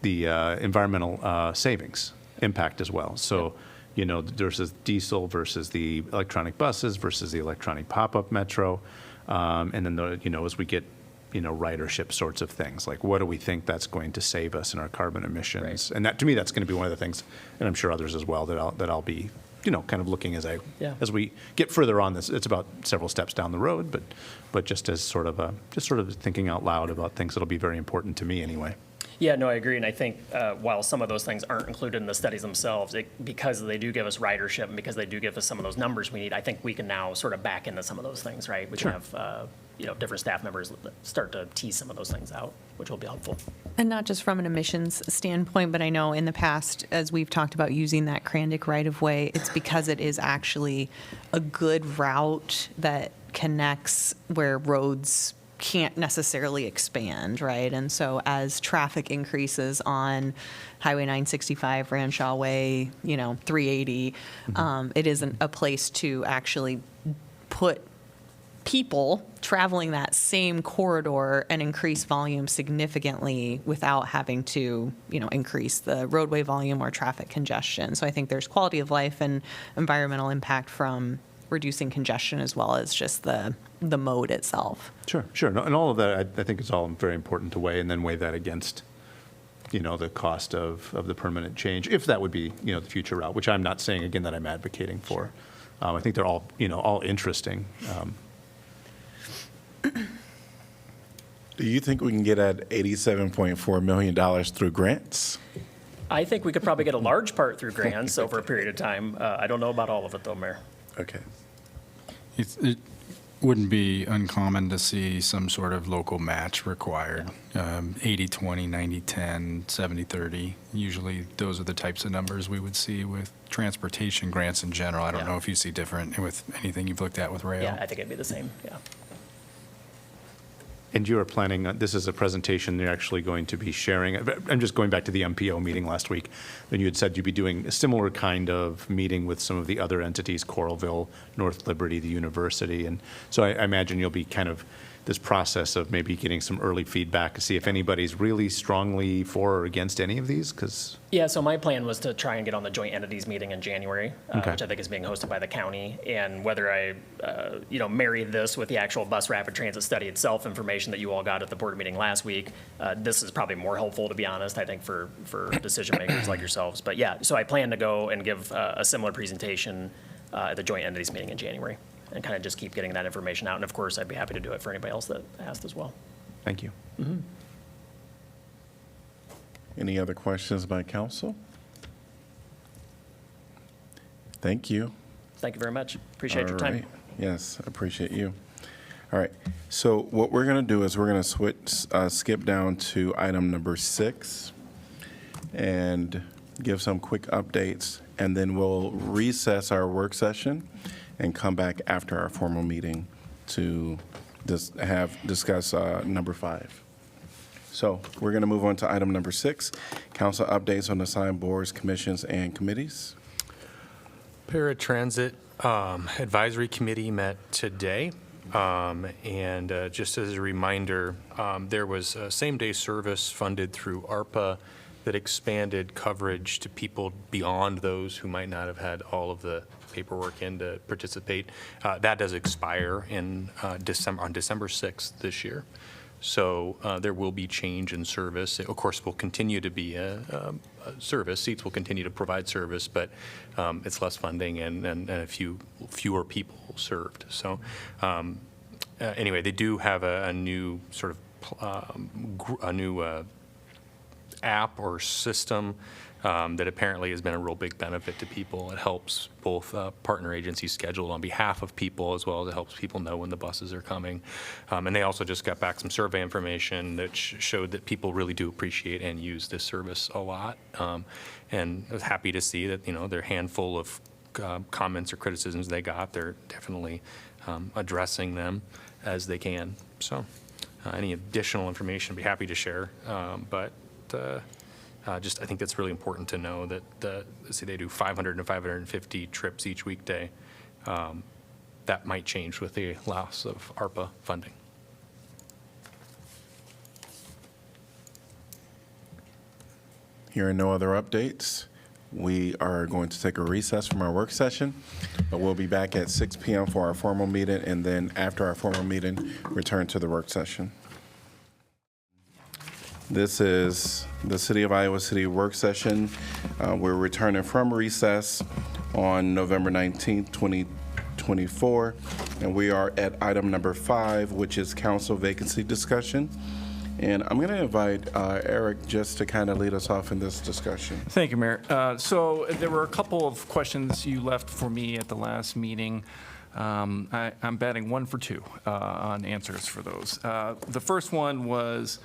environmental savings impact as well. So, versus diesel versus the electronic buses versus the electronic pop-up metro. And then, as we get, ridership sorts of things, like what do we think that's going to save us in our carbon emissions? Right. And that, to me, that's going to be one of the things, and I'm sure others as well, that I'll be, kind of looking as as we get further on this. It's about several steps down the road, but just as sort of thinking out loud about things that'll be very important to me anyway. Yeah, no, I agree. And I think while some of those things aren't included in the studies themselves, because they do give us ridership and because they do give us some of those numbers we need, I think we can now sort of back into some of those things, right? We can have, different staff members start to tease some of those things out, which will be helpful. And not just from an emissions standpoint, but I know in the past, as we've talked about using that CRANDIC right-of-way, it's because it is actually a good route that connects where roads can't necessarily expand, right? And so as traffic increases on Highway 965, Ranshaw Way, 380, it isn't a place to actually put people traveling that same corridor and increase volume significantly without having to, increase the roadway volume or traffic congestion. So I think there's quality of life and environmental impact from reducing congestion as well as just the mode itself. Sure. No, and all of that, I think is all very important to weigh, and then weigh that against, the cost of the permanent change, if that would be, the future route, which I'm not saying, again, that I'm advocating for. I think they're all, all interesting. Do you think we can get at $87.4 million through grants? I think we could probably get a large part through grants over a period of time. I don't know about all of it, though, Mayor. Okay. It wouldn't be uncommon to see some sort of local match required, 80-20, 90-10, 70-30. Usually those are the types of numbers we would see with transportation grants in general. I don't know if you see different with anything you've looked at with rail. Yeah, I think it'd be the same, yeah. And you are planning, this is a presentation you're actually going to be sharing. I'm just going back to the MPO meeting last week. And you had said you'd be doing a similar kind of meeting with some of the other entities, Coralville, North Liberty, the university. And so I imagine you'll be kind of this process of maybe getting some early feedback to see if anybody's really strongly for or against any of these, because... Yeah, so my plan was to try and get on the joint entities meeting in January, Okay. which I think is being hosted by the county. And whether I, marry this with the actual bus rapid transit study itself, information that you all got at the board meeting last week, this is probably more helpful, to be honest, I think, for decision makers like yourselves. But yeah, so I plan to go and give a similar presentation at the joint entities meeting in January, and kind of just keep getting that information out. And of course, I'd be happy to do it for anybody else that asked as well. Thank you. Any other questions by council? Thank you. Thank you very much. Appreciate your time. All right. Yes, I appreciate you. All right, so what we're going to do is we're going to skip down to item number 6 and give some quick updates, and then we'll recess our work session and come back after our formal meeting to discuss number 5. So we're going to move on to item number 6, council updates on assigned boards, commissions, and committees. Paratransit Advisory Committee met today. And just as a reminder, there was a same-day service funded through ARPA that expanded coverage to people beyond those who might not have had all of the paperwork in to participate. That does expire on December 6th this year. So there will be change in service. It, of course, will continue to be a service. Seats will continue to provide service, but it's less funding and a fewer people served. So anyway, they do have a new sort of app or system that apparently has been a real big benefit to people. It helps both partner agencies schedule on behalf of people, as well as it helps people know when the buses are coming. And they also just got back some survey information that showed that people really do appreciate and use this service a lot. And I was happy to see that, their handful of comments or criticisms they got, they're definitely addressing them as they can. So any additional information I'd be happy to share. But I think that's really important to know that say they do 500 and 550 trips each weekday. That might change with the loss of ARPA funding. Hearing no other updates, we are going to take a recess from our work session, but we'll be back at 6 p.m. for our formal meeting, and then after our formal meeting, return to the work session. This is the City of Iowa City work session. We're returning from recess on November 19th, 2024, and we are at item number 5, which is council vacancy discussion. And I'm going to invite Eric just to kind of lead us off in this discussion. Thank you, Mayor. So there were a couple of questions you left for me at the last meeting. I'm batting 1 for 2 on answers for those. The first one was,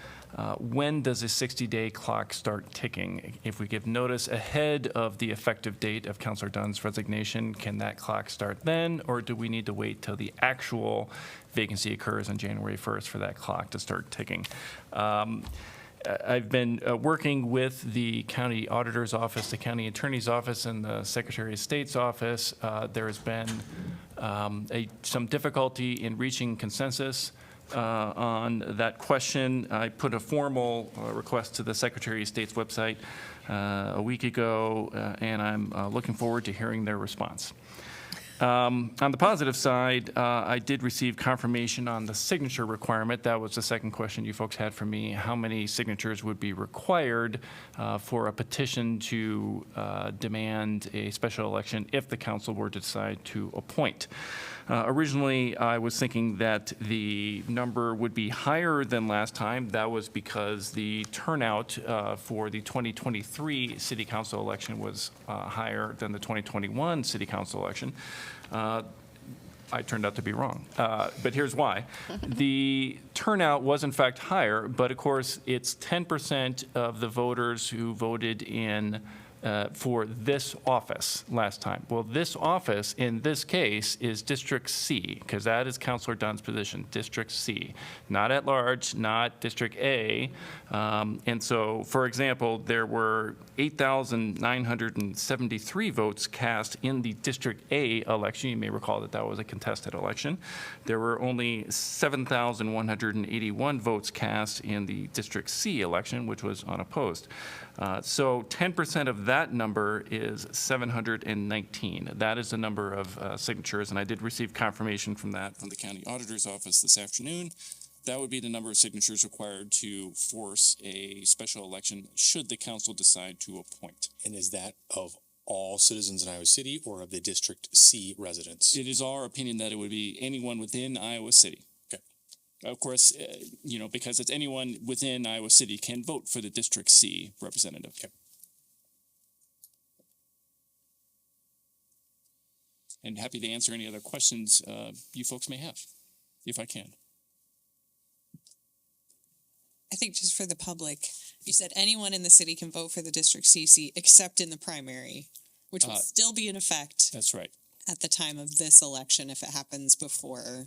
when does a 60-day clock start ticking? If we give notice ahead of the effective date of Councilor Dunn's resignation, can that clock start then, or do we need to wait till the actual vacancy occurs on January 1st for that clock to start ticking? I've been working with the county auditor's office, the county attorney's office, and the Secretary of State's office. There has been some difficulty in reaching consensus on that question. I put a formal request to the Secretary of State's website a week ago, and I'm looking forward to hearing their response. On the positive side, I did receive confirmation on the signature requirement. That was the second question you folks had for me. How many signatures would be required for a petition to demand a special election if the council were to decide to appoint? Originally, I was thinking that the number would be higher than last time. That was because the turnout for the 2023 city council election was higher than the 2021 city council election. I turned out to be wrong, but here's why. The turnout was in fact higher, but of course it's 10% of the voters who voted in for this office last time. Well, this office in this case is District C, because that is Councilor Dunn's position, District C, not at large, not District A. And so, for example, there were 8,973 votes cast in the District A election. You may recall that that was a contested election. There were only 7,181 votes cast in the District C election, which was unopposed. So 10% of that number is 719. That is the number of signatures, and I did receive confirmation from that from the county auditor's office this afternoon. That would be the number of signatures required to force a special election should the council decide to appoint. And is that of all citizens in Iowa City or of the District C residents? It is our opinion that it would be anyone within Iowa City. Of course, because it's anyone within Iowa City can vote for the District C representative. Okay. And happy to answer any other questions you folks may have, if I can. I think just for the public, you said anyone in the city can vote for the District C seat except in the primary, which will still be in effect. That's right. At the time of this election, if it happens before.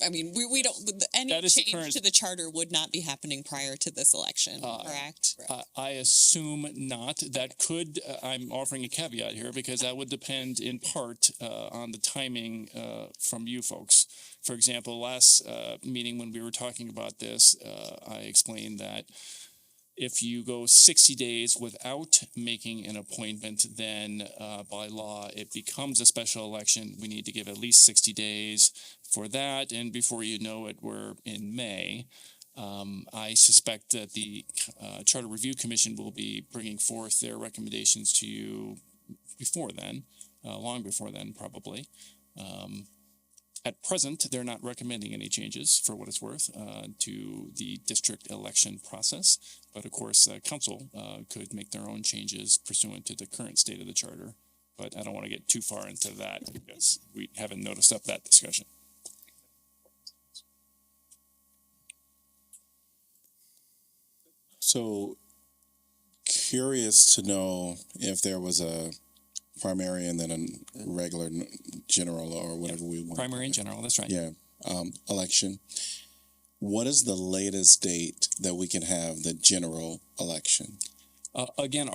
I mean, we don't, any change to the charter would not be happening prior to this election, correct? I assume not. That could, I'm offering a caveat here because that would depend in part on the timing from you folks. For example, last meeting when we were talking about this, I explained that if you go 60 days without making an appointment, then by law it becomes a special election. We need to give at least 60 days for that, and before you know it, we're in May. I suspect that the Charter Review Commission will be bringing forth their recommendations to you before then, long before then probably. At present, they're not recommending any changes, for what it's worth, to the district election process. But of course, council could make their own changes pursuant to the current state of the charter. But I don't want to get too far into that because we haven't noticed up that discussion. So curious to know if there was a primary and then a regular general or whatever we want. Primary and general, that's right. Yeah, election. What is the latest date that we can have the general election? Again,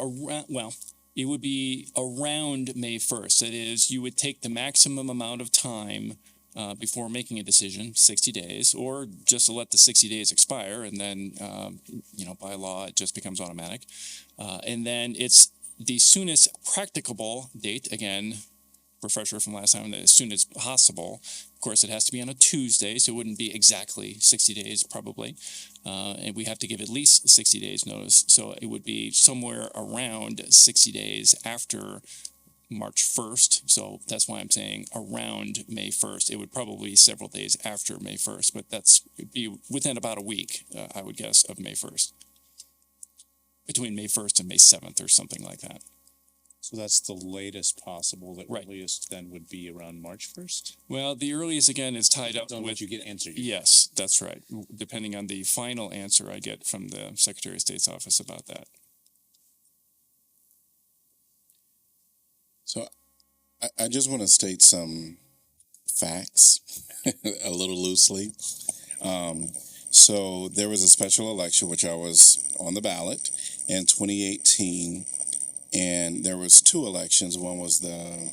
it would be around May 1st. That is, you would take the maximum amount of time before making a decision, 60 days, or just to let the 60 days expire, and then, by law, it just becomes automatic. And then it's the soonest practicable date, again, refresher from last time, as soon as possible. Of course, it has to be on a Tuesday, so it wouldn't be exactly 60 days probably. And we have to give at least 60 days notice. So it would be somewhere around 60 days after March 1st. So that's why I'm saying around May 1st. It would probably be several days after May 1st, but it'd be within about a week, I would guess, of May 1st. Between May 1st and May 7th or something like that. So that's the latest possible. The Right. earliest then would be around March 1st? Well, the earliest, again, is tied up On with... what you get answered. Yes, that's right. Depending on the final answer I get from the Secretary of State's office about that. So I just want to state some facts a little loosely. So there was a special election, which I was on the ballot in 2018, and there was two elections. One was the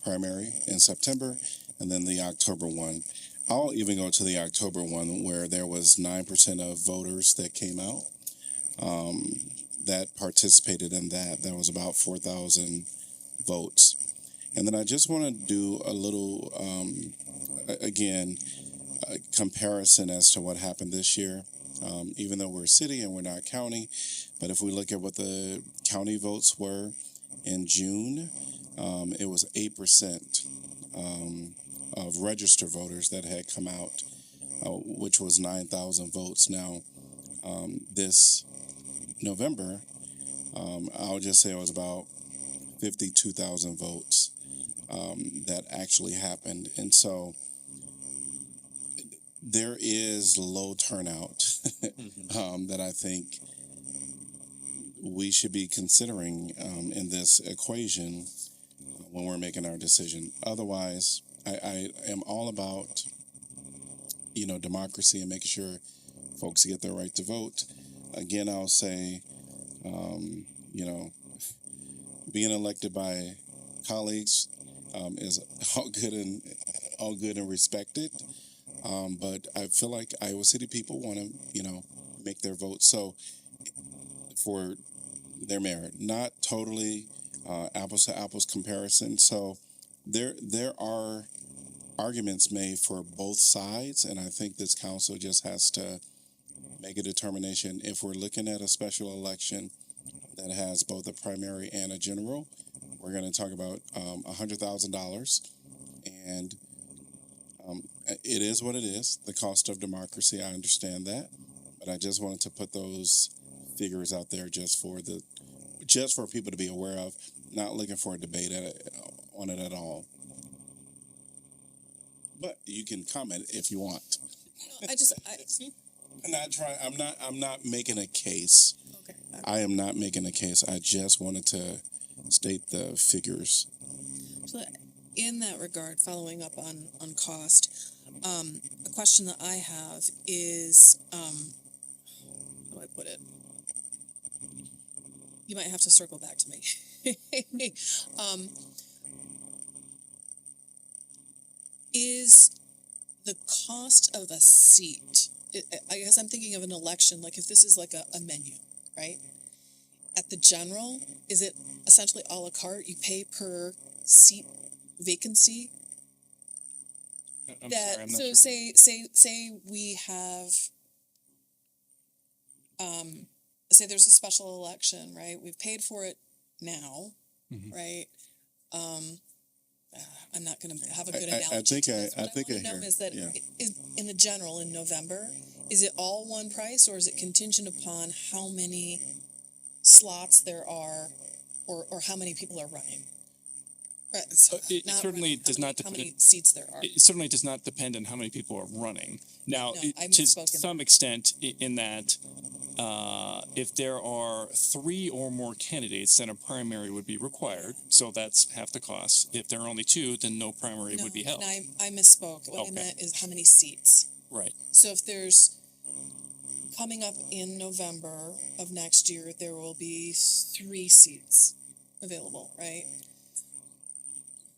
primary in September, and then the October one. I'll even go to the October one where there was 9% of voters that came out that participated in that. There was about 4,000 votes. And then I just want to do a little, comparison as to what happened this year. Even though we're a city and we're not county, but if we look at what the county votes were in June, it was 8% of registered voters that had come out, which was 9,000 votes. Now, this November, I'll just say it was about 52,000 votes that actually happened. And so there is low turnout that I think we should be considering in this equation when we're making our decision. Otherwise, I am all about, democracy and making sure folks get their right to vote. Again, I'll say, being elected by colleagues is all good and respected. But I feel like Iowa City people want to, make their vote. So for their merit, not totally apples to apples comparison. So there are arguments made for both sides, and I think this council just has to make a determination. If we're looking at a special election that has both a primary and a general, we're going to talk about $100,000, and it is what it is, the cost of democracy. I understand that, but I just wanted to put those figures out there just for people to be aware of, not looking for a debate on it at all. But you can comment if you want. I'm not making a case. Okay. I am not making a case. I just wanted to state the figures. So in that regard, following up on cost, a question that I have is, how do I put it? You might have to circle back to me. Is the cost of a seat, I guess I'm thinking of an election, like if this is like a menu, right? At the general, is it essentially a la carte? You pay per seat vacancy? I'm sorry, I'm not sure. Say we have, say there's a special election, right? We've paid for it now, right? I'm not going to have a good I analogy think to this. I What think I want to know hear, is that yeah. in the general, in November, is it all one price, or is it contingent upon how many slots there are, or how many people are running? Right, so It not certainly running, does not how many depend. seats there are. It certainly does not depend on how many people are running. Now, No, it- I to misspoke in some extent, in that if there are 3 or more candidates, then a primary would be required. So that's half the cost. If there are only 2, then no primary would be No, held. and I misspoke. What I Okay. meant is how many seats. Right. So if there's, coming up in November of next year, there will be 3 seats available, right?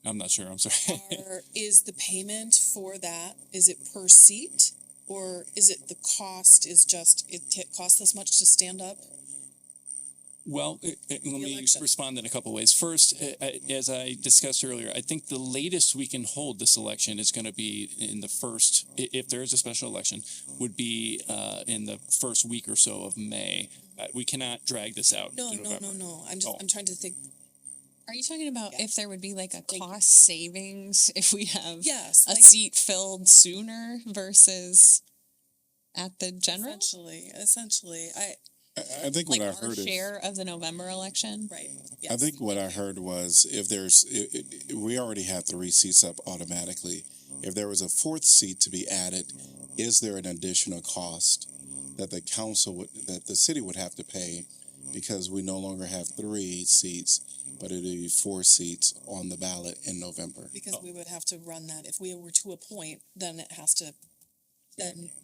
I'm not sure. I'm sorry. Is the payment for that, is it per seat? Or is it the cost is just, costs this much to stand up? Well, let me election. respond in a couple ways. First, as I discussed earlier, I think the latest we can hold this election is going to be in the first, if there is a special election, would be in the first week or so of May. We cannot drag this out No, to no, November. no. Oh. I'm trying to think. Are you talking about Yeah. if there would be like a Thank you. cost savings if we have Yes, a like- seat filled sooner versus at the general? Essentially, I think what Like I our heard is. share of the November election? right, I yes. think what I heard was if there's, we already have 3 seats up automatically. If there was a 4th seat to be added, is there an additional cost that the council that the city would have to pay because we no longer have 3 seats, but it'd be 4 seats on the ballot in November? Because we would have to run that, if we were to appoint, then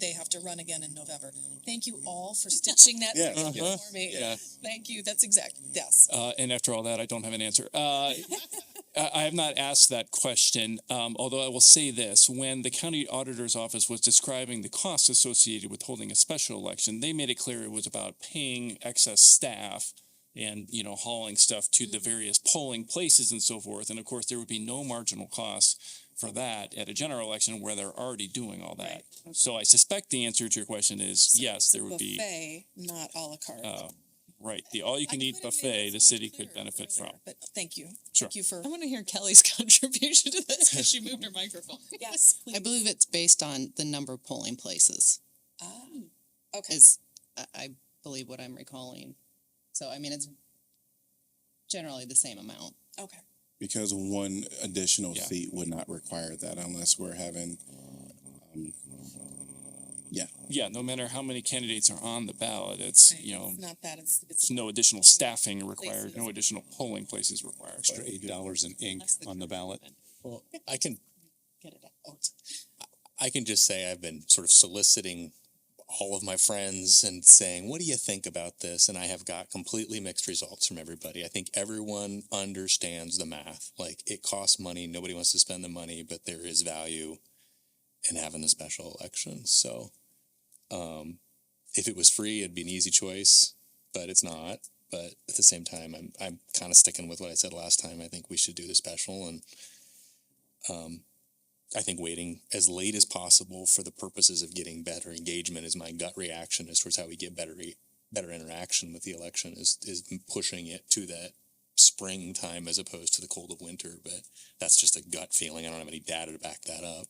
they have to run again in November. Thank you all for stitching that Yeah. together Uh-huh. for me. Yeah. Thank you, that's exactly, yes. And after all that, I don't have an answer. I have not asked that question, although I will say this. When the county auditor's office was describing the costs associated with holding a special election, they made it clear it was about paying excess staff and, hauling stuff to the various polling places and so forth. And of course, there would be no marginal cost for that at a general election where they're already doing all that. Right. So I suspect the answer to your question is So yes, it's a there would be. buffet, not à la carte. Right, the all-you-can-eat I could've made buffet it the so city much could clearer benefit earlier, from. But thank you. Sure. Thank you for, I want to hear Kelly's contribution to this because she moved her microphone. yes, please. I believe it's based on the number of polling places, Okay, is, I believe what I'm recalling. So, I mean, it's generally the same amount. okay. Because 1 additional Yeah. seat would not require that unless we're having, Yeah, no matter how many candidates are on the ballot, it's, Right, It's not that, it's it's no additional staffing required, places. no additional polling places required. Extra $8 in ink on the ballot. Well, I can get it out. I can just say I've been sort of soliciting all of my friends and saying, what do you think about this? And I have got completely mixed results from everybody. I think everyone understands the math. Like, it costs money. Nobody wants to spend the money, but there is value in having the special election. So if it was free, it'd be an easy choice, but it's not. But at the same time, I'm kind of sticking with what I said last time. I think we should do the special, and I think waiting as late as possible for the purposes of getting better engagement is my gut reaction as towards how we get better interaction with the election is pushing it to that springtime as opposed to the cold of winter. But that's just a gut feeling. I don't have any data to back that up.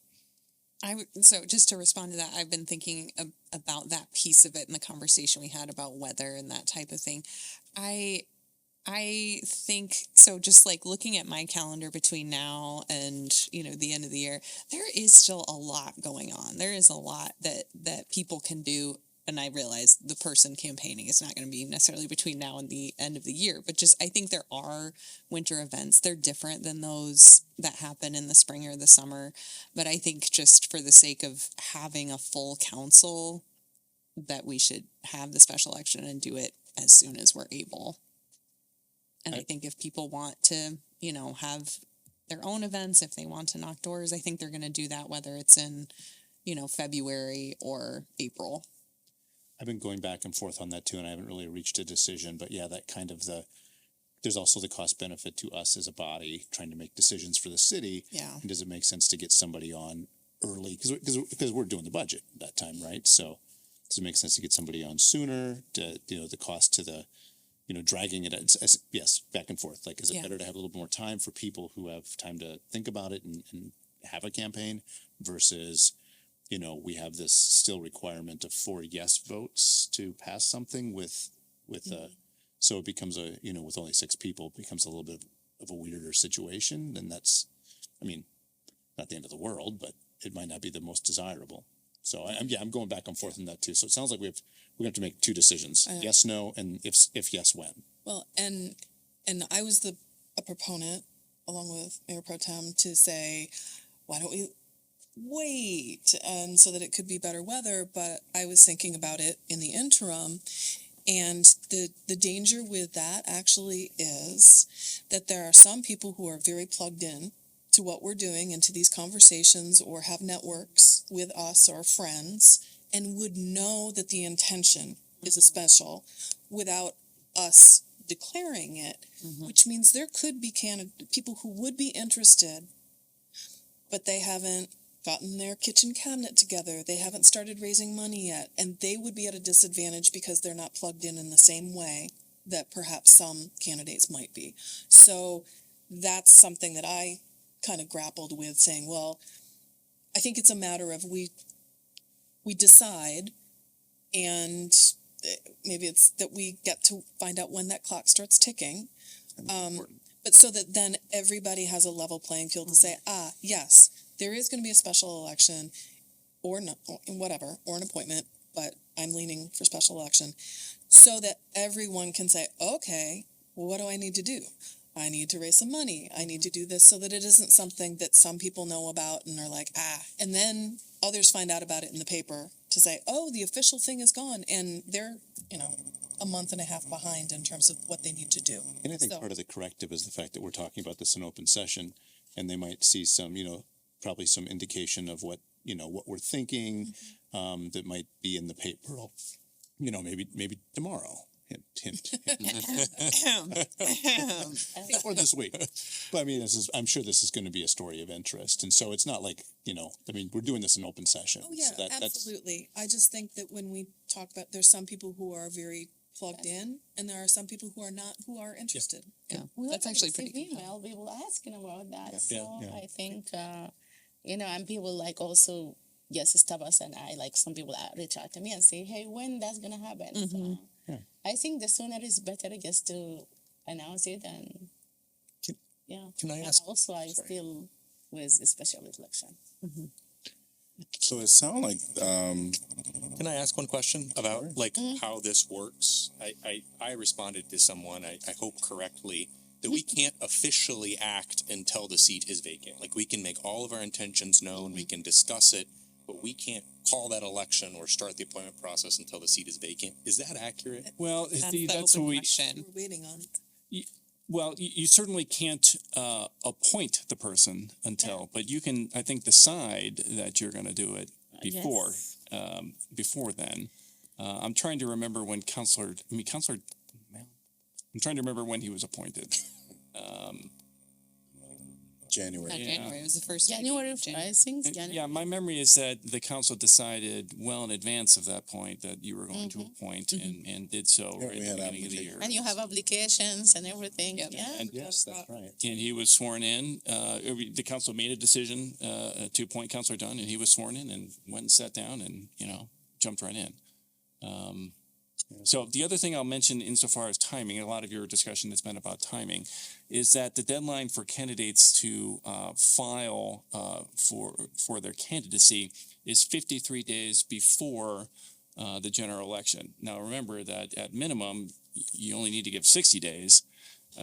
So just to respond to that, I've been thinking about that piece of it in the conversation we had about weather and that type of thing. I think so. Just like looking at my calendar between now and the end of the year, there is still a lot going on. There is a lot that people can do. And I realize the person campaigning is not going to be necessarily between now and the end of the year, but just I think there are winter events. They're different than those that happen in the spring or the summer. But I think just for the sake of having a full council, that we should have the special election and do it as soon as we're able. And I think if people want to, have their own events, if they want to knock doors, I think they're going to do that, whether it's in, February or April. I've been going back and forth on that too, and I haven't really reached a decision, but yeah, that kind of there's also the cost benefit to us as a body trying to make decisions for the city. Yeah. And does it make sense to get somebody on early? Because we're doing the budget that time, right? So does it make sense to get somebody on sooner to, the cost to the dragging it, yes, back and forth. Like, is it better to have a little bit more time for people who have time to think about it and have a campaign versus, we have this still requirement of 4 yes votes to pass something so it becomes with only 6 people, it becomes a little bit of a weirder situation. Then that's, not the end of the world, but it might not be the most desirable. So I'm going back and forth on that too. So it sounds like we're going to have to make 2 decisions: yes, no, and if yes, when. Well, and I was a proponent, along with Mayor Pro Tem, to say, why don't we wait, and so that it could be better weather. But I was thinking about it in the interim, and the danger with that actually is that there are some people who are very plugged in to what we're doing and to these conversations, or have networks with us or friends, and would know that the intention is a special without us declaring it, which means there could be people who would be interested, but they haven't gotten their kitchen cabinet together. They haven't started raising money yet, and they would be at a disadvantage because they're not plugged in the same way that perhaps some candidates might be. So that's something that I kind of grappled with, saying, well, I think it's a matter of we decide, and maybe it's that we get to find out when that clock starts ticking, but so that then everybody has a level playing field to say, yes, there is going to be a special election, or no, whatever, or an appointment, but I'm leaning for special election, so that everyone can say, okay, well, what do I need to do? I need to raise some money. I need to do this, so that it isn't something that some people know about and are like, and then others find out about it in the paper to say, oh, the official thing is gone, and they're, a month and a half behind in terms of what they need to do. And I think part of the corrective is the fact that we're talking about this in open session, and they might see some, probably some indication of what we're thinking, that might be in the paper, maybe tomorrow. Hint. Or this week. But I'm sure this is going to be a story of interest. And so it's not like, we're doing this in open session. Oh, yeah, so absolutely. I just think that when we talk about, there's some people who are very plugged in, and there are some people who are not, who are interested. Yeah, We that's have actually received pretty email, people asking about that. Yeah. So Yeah. I think, and people like also, yes, Starbucks and I, like some people reach out to me and say, hey, when that's going to happen? So I think the sooner is better just to announce it, and Can I And ask? also, I still with a special election. So it sounds like, Can I ask one question about how this works? I responded to someone, I hope correctly, that we can't officially act until the seat is vacant. Like, we can make all of our intentions known, we can discuss it, but we can't call that election or start the appointment process until the seat is vacant. Is that accurate? Well, that's what We're waiting on. Well, you certainly can't appoint the person until, but you can, I think, decide that you're going to do it before then. I'm trying to remember when I'm trying to remember when he was appointed. January. January, it was the first January, I think. January. Yeah, my memory is that the council decided well in advance of that point that you were going to appoint, and did so right at the beginning of the year. And you have applications and everything. Yeah. And, Yes, that's right. and he was sworn in. The council made a decision to appoint Councilor Dunn, and he was sworn in and went and sat down and, jumped right in. So the other thing I'll mention insofar as timing, a lot of your discussion has been about timing, is that the deadline for candidates to file for their candidacy is 53 days before the general election. Now, remember that at minimum, you only need to give 60 days.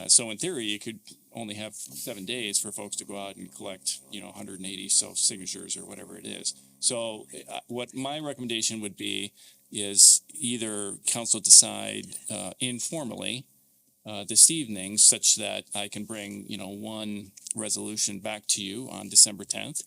So in theory, you could only have 7 days for folks to go out and collect, 180 signatures or whatever it is. So what my recommendation would be is either council decide informally this evening, such that I can bring, one resolution back to you on December 10th,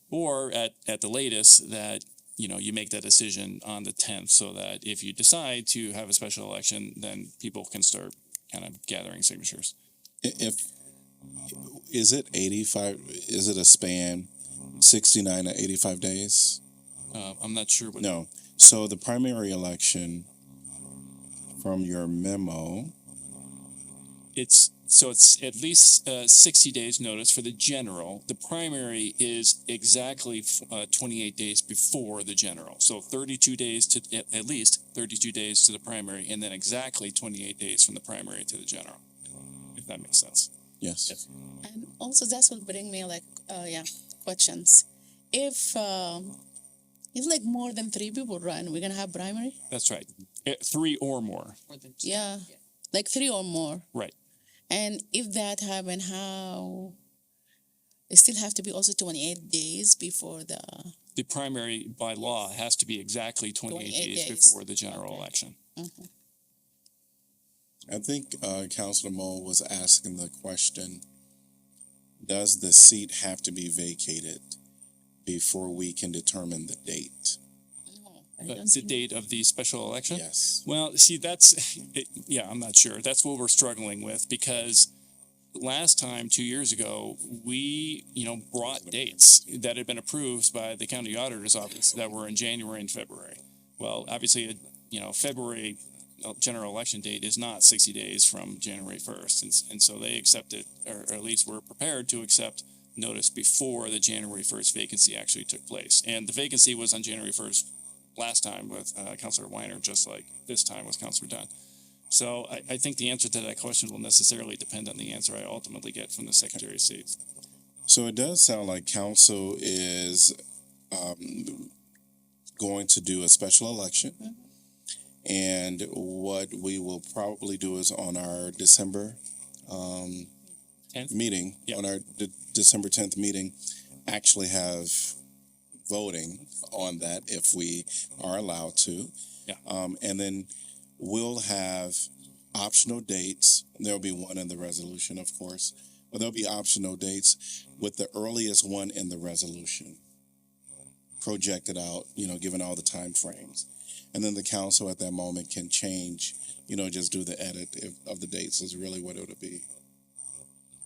or at the latest that, you make that decision on the 10th, so that if you decide to have a special election, then people can start kind of gathering signatures. Is it 85, is it a span 69 to 85 days? I'm not sure what. No. So the primary election, from your memo, it's at least 60 days notice for the general. The primary is exactly 28 days before the general. So 32 days to, at least 32 days to the primary, and then exactly 28 days from the primary to the general, if that makes sense. Yes. And also that will bring me like, questions. If like more than 3 people run, we're gonna have primary? That's right. 3 or more. Yeah, like 3 or more. Right. And if that happen, how? It still have to be also 28 days before the. The primary by law has to be exactly 28 days before the general election. Mhm. I think Councilor Moe was asking the question, does the seat have to be vacated before we can determine the date? The date of the special election? Yes. Well, see, I'm not sure. That's what we're struggling with, because last time, 2 years ago, we, brought dates that had been approved by the county auditor's office that were in January and February. Well, obviously, February general election date is not 60 days from January 1st. And so they accepted, or at least were prepared to accept notice before the January 1st vacancy actually took place. And the vacancy was on January 1st last time with Councilor Weiner, just like this time with Councilor Dunn. So I think the answer to that question will necessarily depend on the answer I ultimately get from the Secretary of State. So it does sound like council is going to do a special election. And what we will probably do is on our December 10th? meeting, on our December 10th meeting, actually have voting on that if we are allowed to. Yeah. And then we'll have optional dates. There'll be one in the resolution, of course, but there'll be optional dates with the earliest one in the resolution projected out, given all the time frames. And then the council at that moment can change, just do the edit of the dates is really what it would be.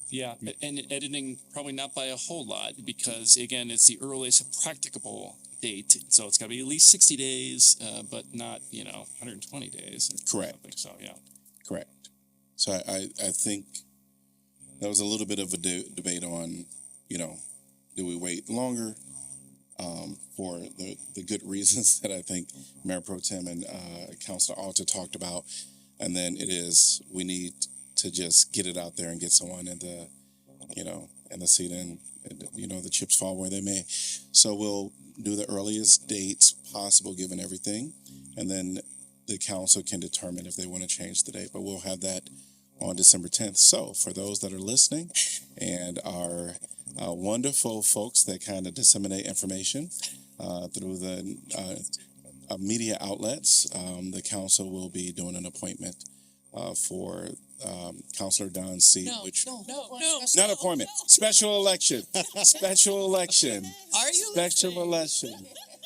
Yeah, and editing probably not by a whole lot, because again, it's the earliest practicable date. So it's got to be at least 60 days, but not, 120 days. Correct. So, yeah. Correct. So I think there was a little bit of a debate on, do we wait longer for the good reasons that I think Mayor Pro Tem and Councilor Alta talked about. And then we need to just get it out there and get someone in the, in the seat, and the chips fall where they may. So we'll do the earliest dates possible given everything, and then the council can determine if they want to change the date. But we'll have that on December 10th. So for those that are listening and are wonderful folks that kind of disseminate information through the media outlets, the council will be doing an appointment for Councilor Don's seat, not appointment, special election, special election, special election.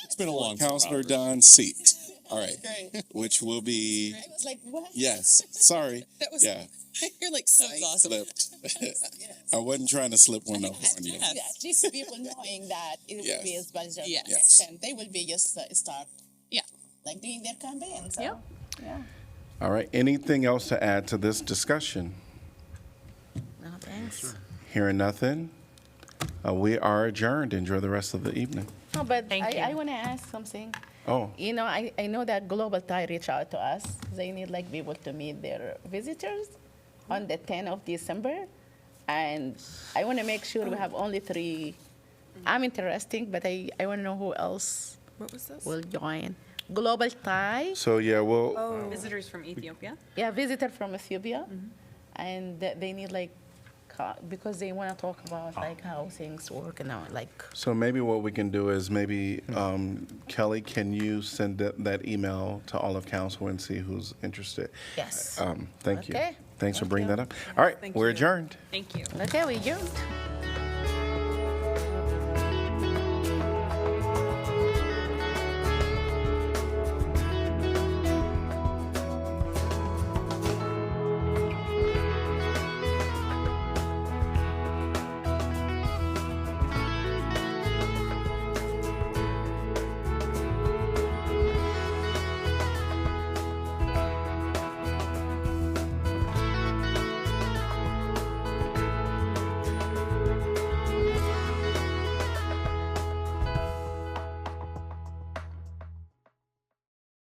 It's been a long Councilor Don's seat. All right, Great. which will be I was like, what? yes. Sorry, That was, yeah, you're like, That was awesome. slipped. I wasn't trying to slip one up on you. At least people knowing that it will be a special Yes. election, they will be just start. Yeah. Like doing their campaign. So, Yep. yeah. All right. Anything else to add to this discussion? No, thanks. Hearing nothing, we are adjourned. Enjoy the rest of the evening. No, but Thank you. I want to ask something. Oh, I know that Global Tie reached out to us. They need like people to meet their visitors on the 10th of December. And I want to make sure we have only 3. I'm interested, but I want to know who else What was this? will join. Global Tie, so yeah, we'll. Visitors from Ethiopia. yeah, visitor from Ethiopia. And they need like, because they want to talk about like how things work and how like. So maybe what we can do is maybe, Kelly, can you send that email to all of council and see who's interested? Yes. Thank you. Okay. Thanks for Thank bringing you. that up. All right, Thank we're you. adjourned. Thank you. Okay, we adjourned.